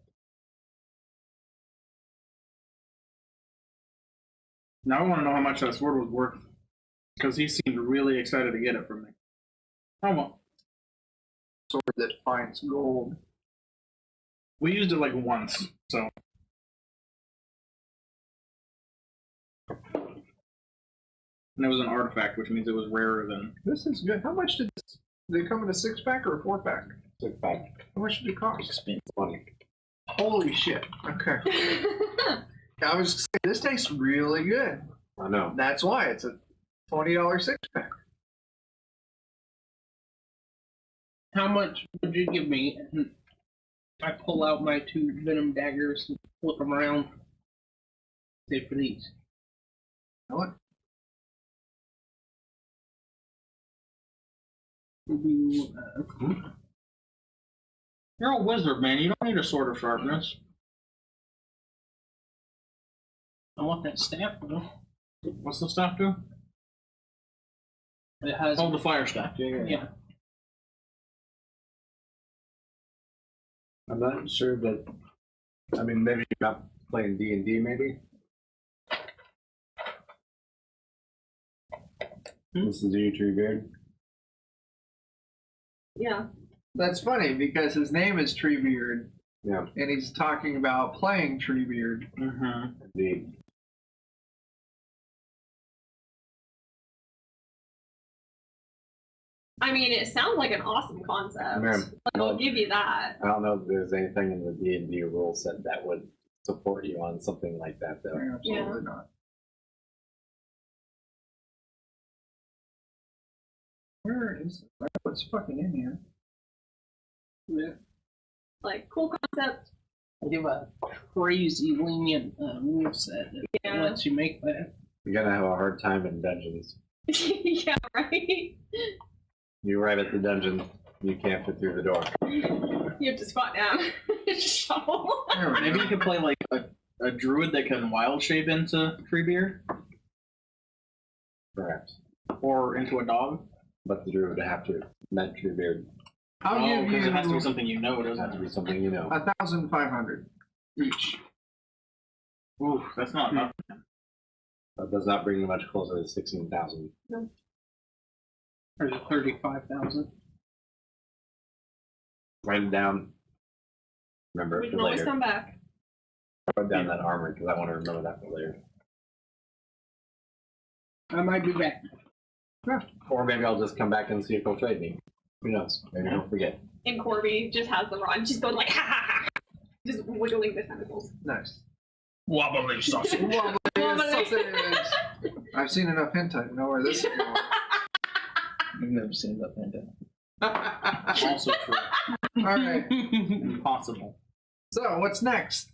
Now I want to know how much that sword was worth. Because he seemed really excited to get it from me. Oh well. Sword that finds gold. We used it like once, so. And it was an artifact, which means it was rarer than. This is good. How much did this? Did it come in a 6-pack or a 4-pack? 6-pack. How much did it cost? 20. Holy shit. Okay. I was saying, this tastes really good. I know. That's why it's a $20 6-pack. How much would you give me? And I pull out my 2 venom daggers and flip them around. Say for these. What? You, You're a wizard, man. You don't need a sword of sharpness. I want that staff though. What's the staff do? It has. Oh, the fire staff. Yeah. I'm not sure that. I mean, maybe you're not playing D&D, maybe. This is you, Treebeard. Yeah. That's funny because his name is Treebeard, Yeah, and he's talking about playing Treebeard. Mm-hmm. indeed. I mean, it sounds like an awesome concept. Yeah. I'll give you that. I don't know if there's anything in the D&D rule set that would support you on something like that, though. Absolutely not. Where is it? What's fucking in here? Yeah. Like, cool concept. I give a crazy lenient rule set that Yeah. lets you make that. You're gonna have a hard time in dungeons. Yeah, right? You arrive at the dungeon, you can't fit through the door. You have to squat down. Shovel. There we Maybe go. you could play like a druid that can wild shape into Treebeard Perhaps. or into a dog. But the druid would have to met Treebeard. I'll give because it has to be you something you know, It doesn't has to it? be something you know. 1,500 each. Oof, that's not enough. That does not bring you much closer to 16,000. Or is it 35,000? Write it down. Remember We it can for always later. come back. Write down that armor because I want to remember that for later. I might be back. Or maybe I'll just come back and see if he'll trade me. Who knows? Maybe he'll forget. And Corby just has the rod. She's going like, ha ha ha. Just wiggling the tentacles. Nice. Wobbly sausage. Wobbly Wobbly. sausage. I've seen enough hentai to know where this is going. I've never seen that thing. Also true. All right. Impossible. So what's next?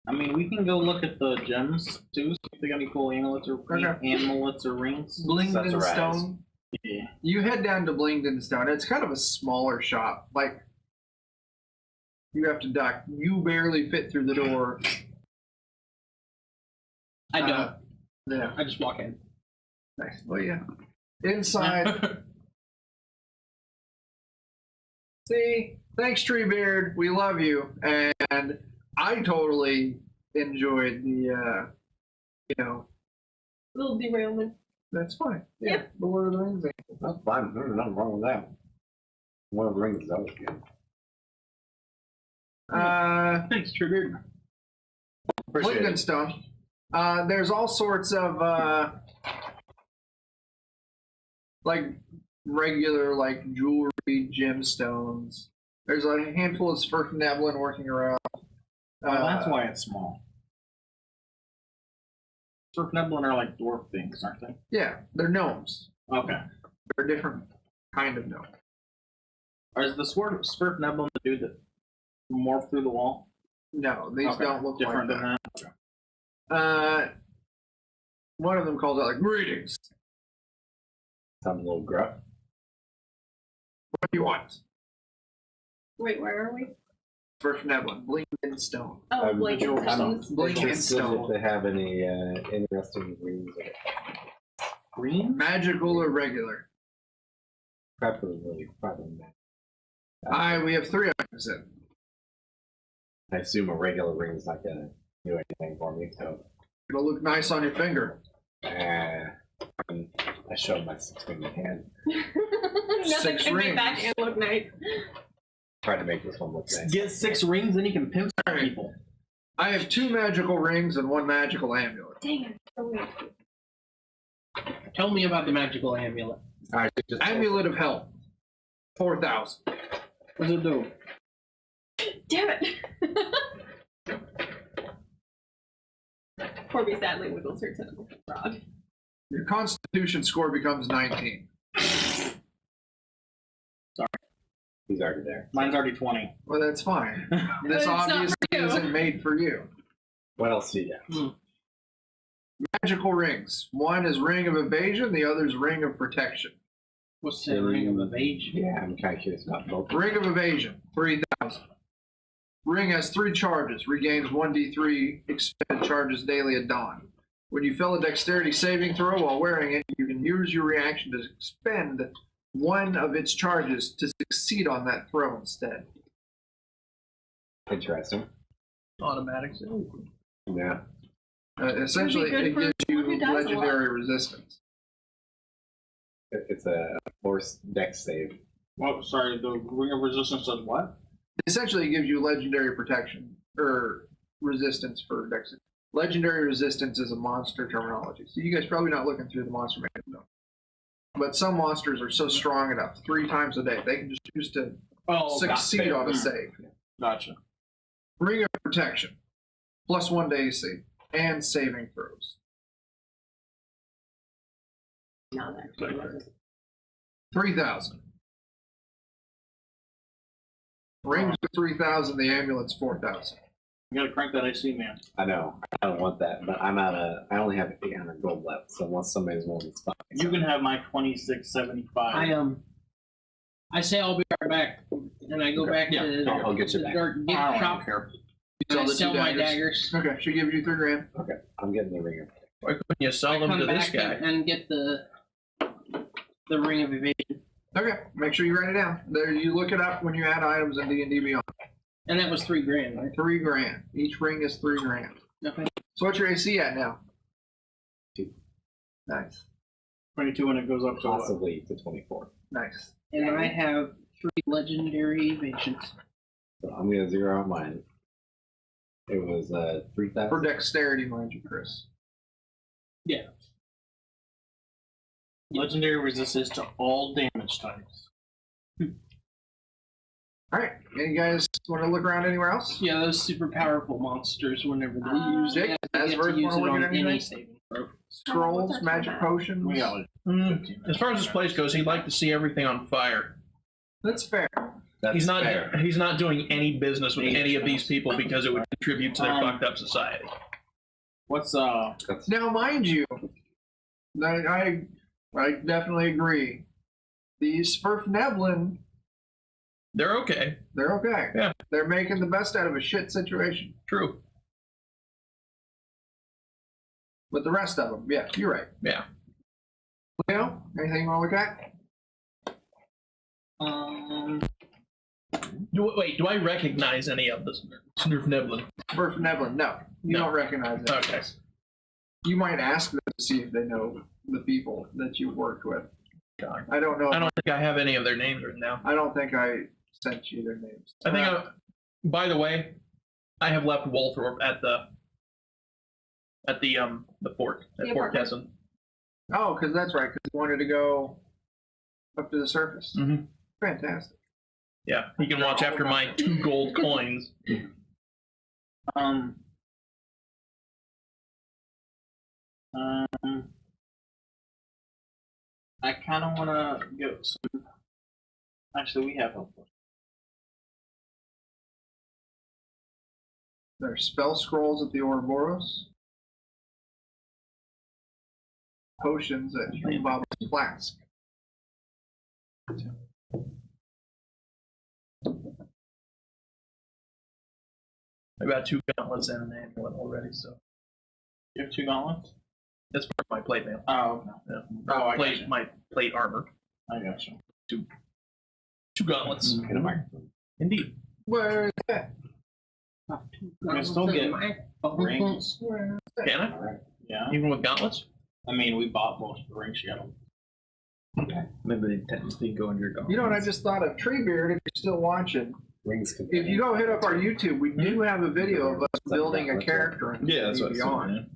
I mean, we can go look at the gems too. See if they got any cool amulets or Okay. amulets or rings. Blingden Accessorize. Stone. Yeah. You head down to Blingden Stone. It's kind of a smaller shop. Like you have to duck. You barely fit through the door. I don't. Yeah. I just walk in. Nice. Well, yeah. Inside. See, thanks, Treebeard. We love you, and I totally enjoyed the. Little derailment. That's fine. Yeah. Yeah. The Lord of the Rings. That's fine. There's nothing wrong with that. One of the rings is always good. Thanks, Trigger. Appreciate Blingden it. Stone. There's all sorts of like regular like jewelry, gemstones. There's a handful of Svirfneblin working around. Oh, that's why it's small. Svirfneblin are like dwarf things, aren't they? Yeah, they're gnomes. Okay. They're a different kind of gnome. Or is the Svirfneblin the dude that morphed through the wall? No, these Okay, don't look different like than that. that. One of them calls out like greetings. Sounds a little gruff. What do you want? Wait, where are we? Svirfneblin, Blingden Stone. Oh, I'm Blake sure- and I'm Stones. Blingden interested if Stone. they have any interesting rings. Green? Magical or regular? Preferably not. We have 3 items in. I assume a regular ring is not gonna do anything for me, so It'll look nice on your finger. I showed my 6-finger hand. Nothing 6 can make that rings. hand look nice. Try to make this one look nice. Get 6 rings, then you can pimp some people. I have 2 magical rings and 1 magical amulet. Dang it. Oh, wait. Tell me about the magical amulet. Alright, just Amulet of Health. 4,000. What does it do? Damn it. Corby sadly wiggles her tentacle rod. Your Constitution score becomes 19. He's already there. Mine's already 20. Well, that's fine. This It's not obviously for you. isn't made for you. What else do you got? Magical rings. One is Ring of Evasion, the other is Ring of Protection. What's that ring of evasion? Yeah, I'm kind of curious about both. Ring of Evasion, 3,000. Ring has 3 charges, regains 1d3 expended charges daily at dawn. When you fail a dexterity saving throw while wearing it, you can use your reaction to expend one of its charges to succeed on that throw instead. Interesting. Automatic. Yeah. Essentially, Would be it good gives for you someone who does a lot. legendary resistance. It's a force dex save. Well, sorry, the Ring of Resistance does what? Essentially, it gives you legendary protection or resistance for dex. Legendary resistance is a monster terminology, so you guys probably not looking through the monster manual. But some monsters are so strong enough, 3 times a day, they can just choose to succeed on a save. Gotcha. Ring of Protection, +1 to AC, and saving throws. No, that's 3,000. Rings are 3,000, the amulet's 4,000. You gotta crank that AC, man. I know. I don't want that, but I only have 800 gold left, so unless somebody's willing to spot me. You can have my 2675. I say I'll be right back, and I go Okay. back Yeah, to I'll get you the back. dark gift I don't shop. care. And I Sell the sell 2 my daggers. daggers. Okay, she gives you 3 grand. Okay, I'm getting the ringer. Why couldn't you sell them Come to this back guy? and get the ring of evasion, Okay, make sure you write it down. There, you look it up when you add items in D&D Beyond. and that was $3,000, right? 3 grand. Each ring is 3 grand. Okay. So what's your AC at now? 2. Nice. 22 when it goes up to what? Possibly to 24. Nice. And I have 3 legendary evasions. So I'm gonna zero out mine. It was For 3,000. dexterity, mind you, Chris. Legendary resistance to all damage types. Alright, you guys want to look around anywhere else? Yeah, those super powerful monsters, whenever they use Jake, it, they as get we're to use it looking on at anything? any saving throw. Scrolls, What's that magic about? potions. We got it. As far as this place goes, he'd like to see everything on fire. That's fair. That's He's not. fair. He's not doing any business with any of these people because it would contribute to their fucked up society. What's That's Now, mind you, I definitely agree. These Sverfneblin, They're okay. they're okay. Yeah. They're making the best out of a shit situation. True. But the rest of them, yeah, you're right. Yeah. Leo, anything you want to look at? Do I recognize any of this Sverfneblin? Sverfneblin, no. You No. don't recognize them. Okay. You might ask them to see if they know the people that you worked with. God. I don't know. I don't think I have any of their names written down. I don't think I sent you their names. I think. By the way, I have left Walthorpe at the fort at The Fort apartment. Kesson. Oh, because that's right. Because you wanted to go up to the surface. Mhm. Fantastic. Yeah, he can watch after my 2 gold coins. I kind of want to get some. Actually, we have help. There's spell scrolls at the Ouroboros. Potions at Huenbaba's flask. I got 2 gauntlets and an amulet already, so You have 2 gauntlets? that's part of my plate mail. Oh, okay. Yeah. Oh, I plate, gotcha. my plate armor. I got you. 2 gauntlets. in a microphone. Indeed. Where is that? I still get rings. Where is that? Can I? Alright. Yeah. Even with gauntlets? I mean, we bought most of the rings yet. Maybe they technically go into your gauntlets. You know what I just thought of? Treebeard, if you're still watching, Rings can if you go hit up our YouTube, we do have a video of us building a character in Yeah, that's what I said, Beyond. man.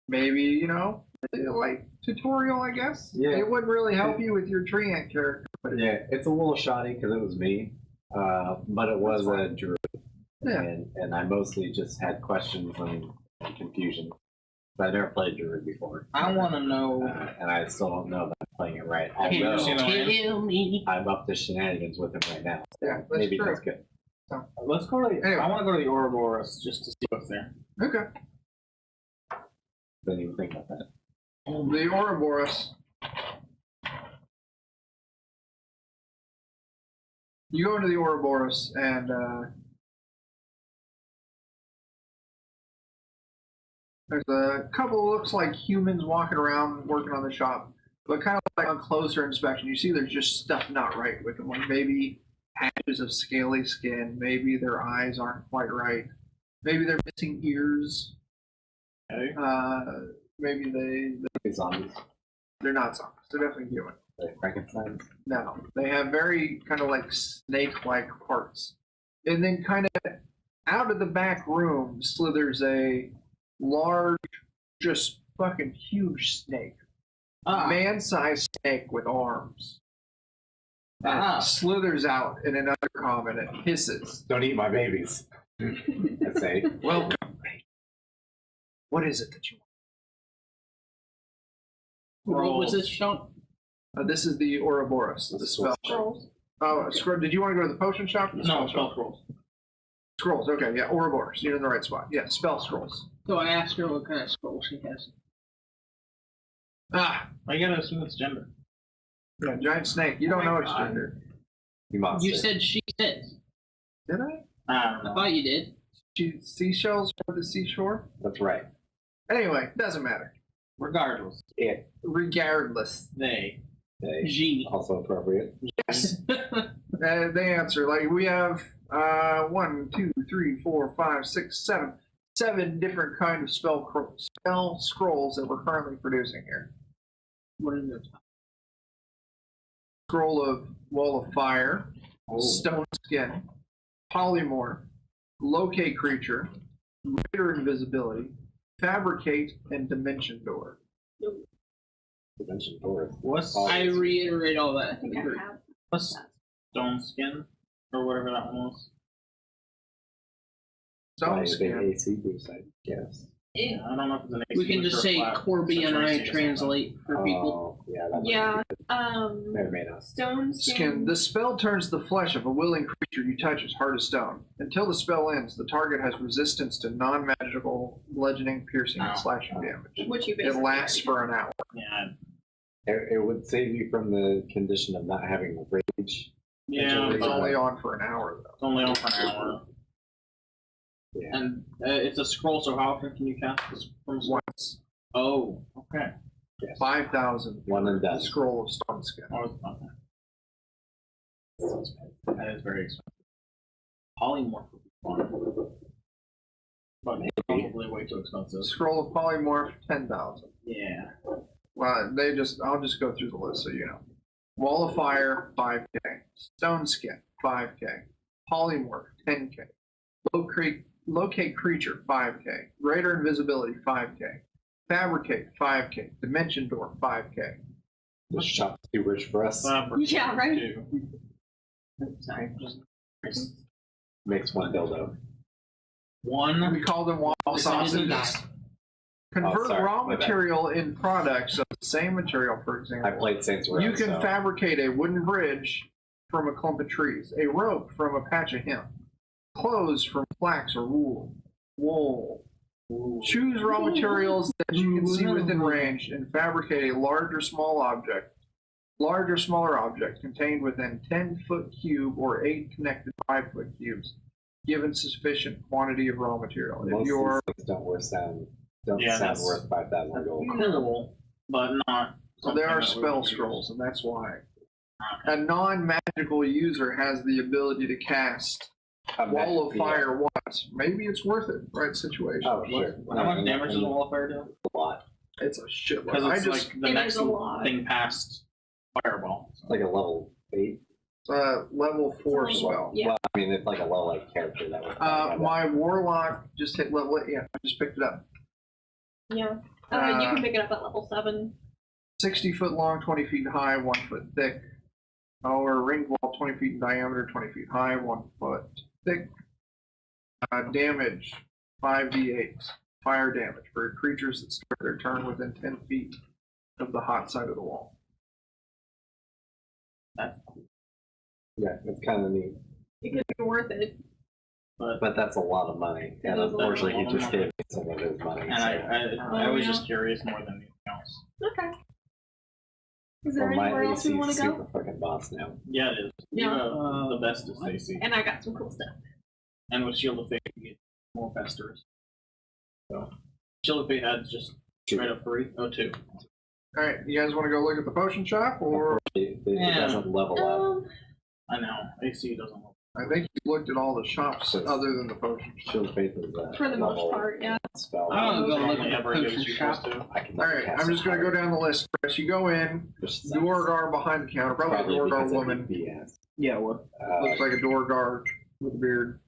Maybe, you know, like tutorial, I guess. Yeah. It wouldn't really help you with your tree ant character. But Yeah, it's a little shoddy because it was me, but it was a druid, Yeah. and I mostly just had questions and confusion. But I never played druid before, I want to know. and I still don't know that playing it right. Can you see Although the Kill me. I'm up to shenanigans with him right now. Yeah, that's Maybe true. that's good. Let's go to the. Anyway. I want to go to the Ouroboros just to see what's there. Okay. Didn't even think about that. The Ouroboros. You go into the Ouroboros and there's a couple looks like humans walking around working on the shop, but kind of like on closer inspection, you see there's just stuff not right with them. Like maybe patches of scaly skin, maybe their eyes aren't quite right, maybe they're missing ears. Okay. Maybe These zombies. they're not zombies. They're definitely human. Like Frankenstein. No, they have very kind of like snake-like parts. And then kind of out of the back room slithers a large, just fucking huge snake. Man-sized snake with arms. And it slithers out in another comment and it hisses. Don't eat my babies. I say. Welcome. What is it that you What was this shop? want? This is the Ouroboros, the spell. Scrolls. Oh, did you want to go to the potion shop? Or the No, spell spell shop? scrolls. Scrolls, okay, yeah, Ouroboros. You're in the right spot. Yeah, spell scrolls. So I asked her what kind of scroll she has. Ah, I gotta assume it's gender. yeah, giant snake. You don't Oh know my its God. gender. You monster. You said she says. Did I? I don't I know. thought you did. Seashells for the seashore? That's right. Anyway, doesn't matter. Regardless, It. Regardless. they. G. Also appropriate. Yes. They answer. Like, we have 1, 2, 3, 4, 5, 6, 7. 7 different kind of spell scrolls that we're currently producing here. What is it? Scroll of Wall of Fire, Stone Skin, Polymorph, Locate Creature, Greater Invisibility, Fabricate, and Dimension Door. Dimension door. What's I reiterate all I that. think I have. what's stone skin or whatever that one was? Stone Big Skin. AC boost, I guess. Yeah, I don't know if it's an We can AC just or say flat. Corby and I It's a translate for people. Oh, yeah. That Yeah. May or may not. Stone Skin. skin. The spell turns the flesh of a willing creature you touch as hard as stone. Until the spell ends, the target has resistance to non-magical bludgeoning, piercing, and slashing damage. Which you It basically lasts for an hour. Yeah. It would save you from the condition of not having rage. Yeah. It's only on for an hour, though. It's only on for an hour. Yeah. And it's a scroll, so how often can you cast this from a scroll? Once. Oh, okay. 5,000. One and done. The scroll of stone skin. Oh, okay. That is very expensive. Polymorph would be fun. But probably way too expensive. Scroll of polymorph, 10,000. Yeah. Well, I'll just go through the list so you know. Wall of Fire, 5K. Stone Skin, 5K. Polymorph, 10K. Locate Creature, 5K. Greater Invisibility, 5K. Fabricate, 5K. Dimension Door, 5K. This shop's too rich for us. Yeah, right. Two. Sorry. Makes one dildo. One. We call them waffle sausages. Convert sorry, raw my bad. material in products of the same material, for I example. played Saints Row. You can so fabricate a wooden bridge from a clump of trees, a rope from a patch of hemp, clothes from flax or wool. Choose raw materials that you can see within range and fabricate a large or smaller object contained within 10-foot cube or 8 connected 5-foot cubes, given sufficient quantity of raw material. If most you're of these things don't Yeah, sound that's- worth 5,000 gold. Cool, but not. So there are something that we spell would use. scrolls, and that's why. Okay. A non-magical user has the ability to cast Wall of Fire once. Maybe it's worth it, right situation. Oh, sure. How much damage does a wall of fire do? A lot. It's a shitload. Because I it's just like the It next is a lot. thing past fireball. It's like a level 8. level 4 It's a spell. level- Yeah. Well, I mean, it's like a low character that would. My warlock just hit level 8. Yeah, I just picked it up. Yeah. You can pick it up at level 7. 60 foot long, 20 feet high, 1 foot thick. Or ringed wall, 20 feet in diameter, 20 feet high, 1 foot thick. Damage 5d8. Fire damage for creatures that start their turn within 10 feet of the hot side of the wall. Yeah, it's kind of neat. It could be worth it. But that's a lot of money. It And is a lot of unfortunately, he money. just gave me some of his money. And I was just curious more than anything else. Okay. Is there my anywhere else we AC want to super go? fucking boss now. Yeah, it is. Yeah. The best is Stacy. And I got some cool stuff. And with Shield of Fate, you get more festers. So, Shield of Fate had just straight up 3. Oh, 2. Alright, you guys want to go look at the potion shop, or It Yeah. doesn't level up. I know. AC doesn't look. I think you looked at all the shops other than the potion shop. Shield of Faith is For the most level part, yeah. spell. I'll go look Only at ever the gives potion you shop. +2. I can Alright, I'm just going to go down the list, Chris. You go in, Just Dorgar behind the counter, probably a Dorgar because of woman. BS. Yeah, what? Looks like a Dorgar with a beard.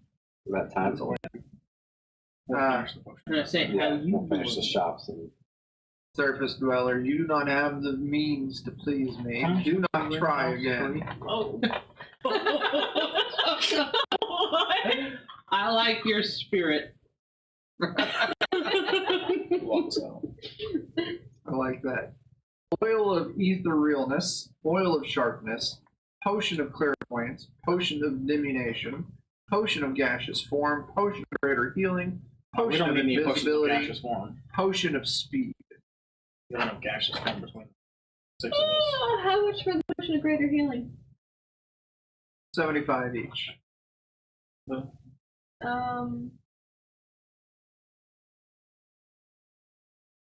That time. We'll finish the potion. And I say, how Yeah, you we'll finish the doing? shops and Surface dweller, you do not have the means to please me. Do not try again. Oh. I like your spirit. walks out. I like that. Oil of etherealness, oil of sharpness, potion of clairvoyance, potion of diminution, potion of gaseous form, potion of greater healing, We potion don't of need any potions of invisibility, gaseous form. potion of speed. You don't have gaseous form between 6 of us. Oh, how much for the potion of greater healing? 75 each.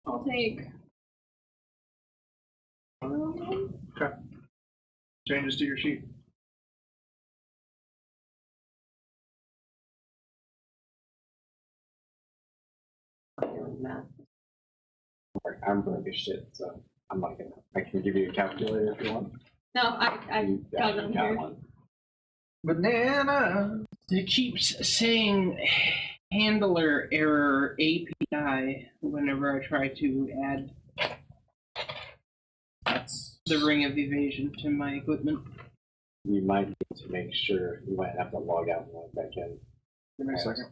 I'll take. Changes to your sheet. I'm broke as shit, so I'm not gonna. I can give you a calculator if you want. No, I You got them got here. one. Banana. It keeps saying handler error API whenever I try to add That's the ring of evasion to my equipment. You might need to make sure you might have to log out and log back in. Give me a second.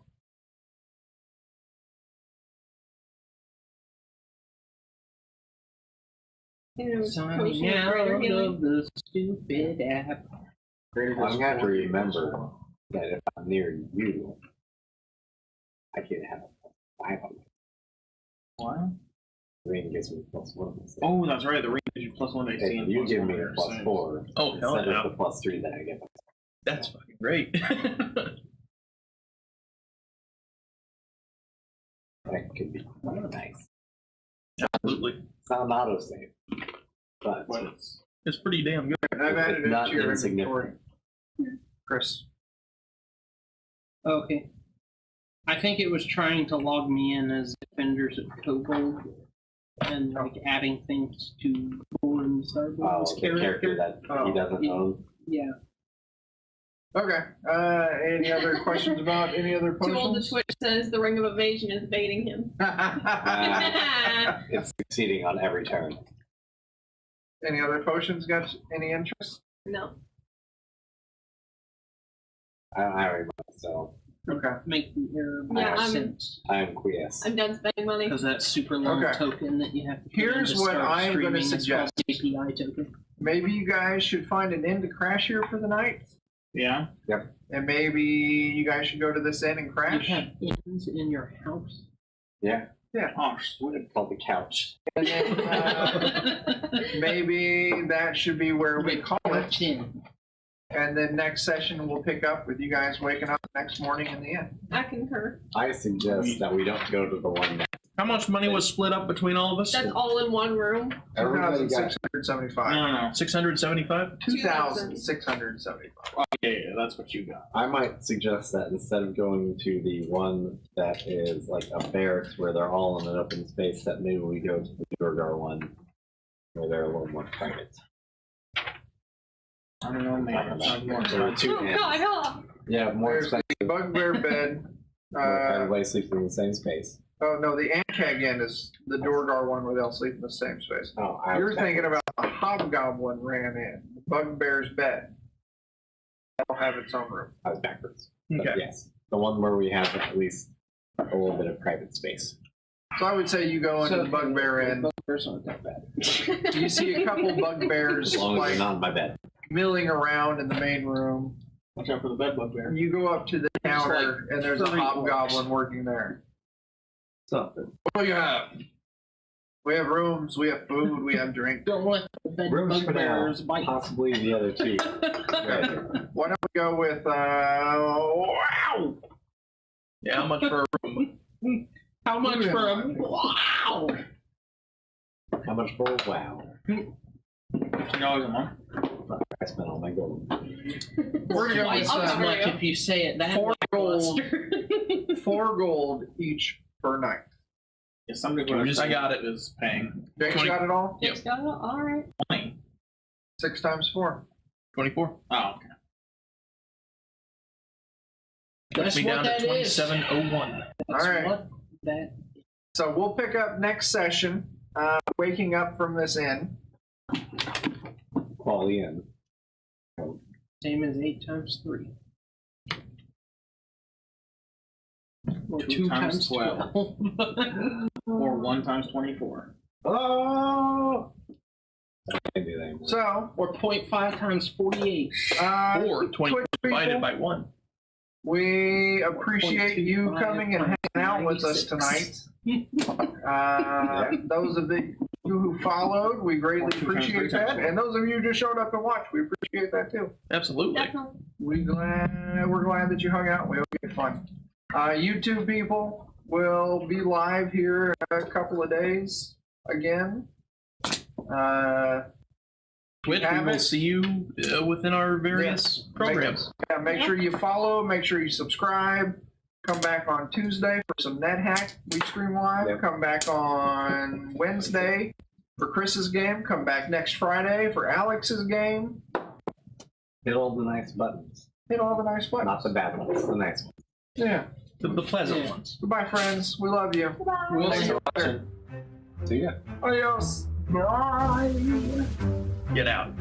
And it was Signing potion of out greater healing. of the stupid app. Greater I'm gonna have to disappointment. remember that if I'm near you, I can have a 5 on me. What? Ring gives me +1. Oh, that's right. The ring gives you +1 to AC If and you plus give 1 me to a your saves. +4 Oh, hell instead yeah. of the +3 that I get. That's fucking great. That could be quite nice. Absolutely. It's not an autosave, but But it's It's pretty damn good. I've added It's it not to your insignificant. inventory. Chris. Okay. I think it was trying to log me in as Defenders of Kobold and like adding things to Golden Starboard's the character that he doesn't Yeah. own. Yeah. Okay. Any other questions about any other Too old to potions? Twitch says the ring of evasion is baiting him. It's succeeding on every turn. Any other potions got any interest? No. I remember, so Okay. Make the error Yeah, make I'm- sense. I am quiesce. I'm done spending money. Because that super long Okay. token that you have to put in Here's to what start I'm gonna streaming is called suggest. the API token. Maybe you guys should find an inn to crash here for the night. yeah. And maybe you guys should go to this inn and You crash. have inns in your house. Yeah. Oh, sweet. It's called the couch. And then, maybe that should be where we call it. In. And then next session we'll pick up with you guys waking up next morning in the inn. I concur. I suggest that we don't go to the one that How much money was split up between all of us? That's all in one room. everybody got. 2,675. No. 675? 2,675. Okay, that's what you got. I might suggest that instead of going to the one that is like a barracks where they're all in an open space, that maybe we go to the Durgar one where they're a little more private. I don't know, man. It's not more There are expensive. 2 Oh, inns. God, oh. Yeah, more There's expensive. the bugbear bed. where everybody sleeps in the same space. Oh no, the Ankeg inn is the Dorgar one where they'll sleep in the same space. Oh, You're thinking about the Hobgoblin ran in, the Bugbear's bed. That'll have its own room. I was backwards. But Okay. yes, the one where we have at least a little bit of private space. So I would say you go into the Bugbear inn. Bugbears aren't that bad. You see a couple bugbears As long as like they're not in my bed. milling around in the main room. Watch out for the bed bug bear. You go up to the counter, and there's a furry hobgoblin working there. Something. What do you have? We have rooms, we have food, we have drink. Don't let the bed Rooms for now. bugbears bite. Possibly the other two. Right. Why don't we go with, wow! Yeah, how much for a room? How much for a wow? How much for a wow? $15 a month. I spent all my gold. We're gonna go Twice with as much if you say it that 4 gold. lackluster. 4 gold each per night. Yeah, somebody who I got it. is paying. Jake's 20. got it all? Yep. It's got it, all right. 6 times 4. 24. Oh, okay. Puts That's me what down to that is. 2701. That's All right. what that So we'll pick up next session, waking up from this inn. Quality in. same as 8 times 3. Or 2 2 times times 12. 12. Or 1 times 24. Oh! I can't do that anymore. So, Or 0.5 times 48. Or 20 Twitch divided people, by 1. we appreciate you 0.25 coming and hanging out with us 96. tonight. Those of you who followed, we greatly Or 2 times 3 appreciate times that. And those of you who just showed up and watched, we appreciate that too. Absolutely. Definitely. We're glad that you hung out. We hope you had fun. YouTube people will be live here in a couple of days again. Twitch, we have will it. see you within our various programs. Make sure you follow, make sure you subscribe. Come back on Tuesday for some NetHack. We stream live. Yep. Come back on Wednesday for Chris's game. Come back next Friday for Alex's game. Hit all the nice buttons. Hit all the nice buttons. Not the bad ones, the nice ones. Yeah. The pleasant Yeah. ones. Goodbye, friends. We love you. Bye. We'll Thanks see. for watching. See ya. Adios. Bye. Get out.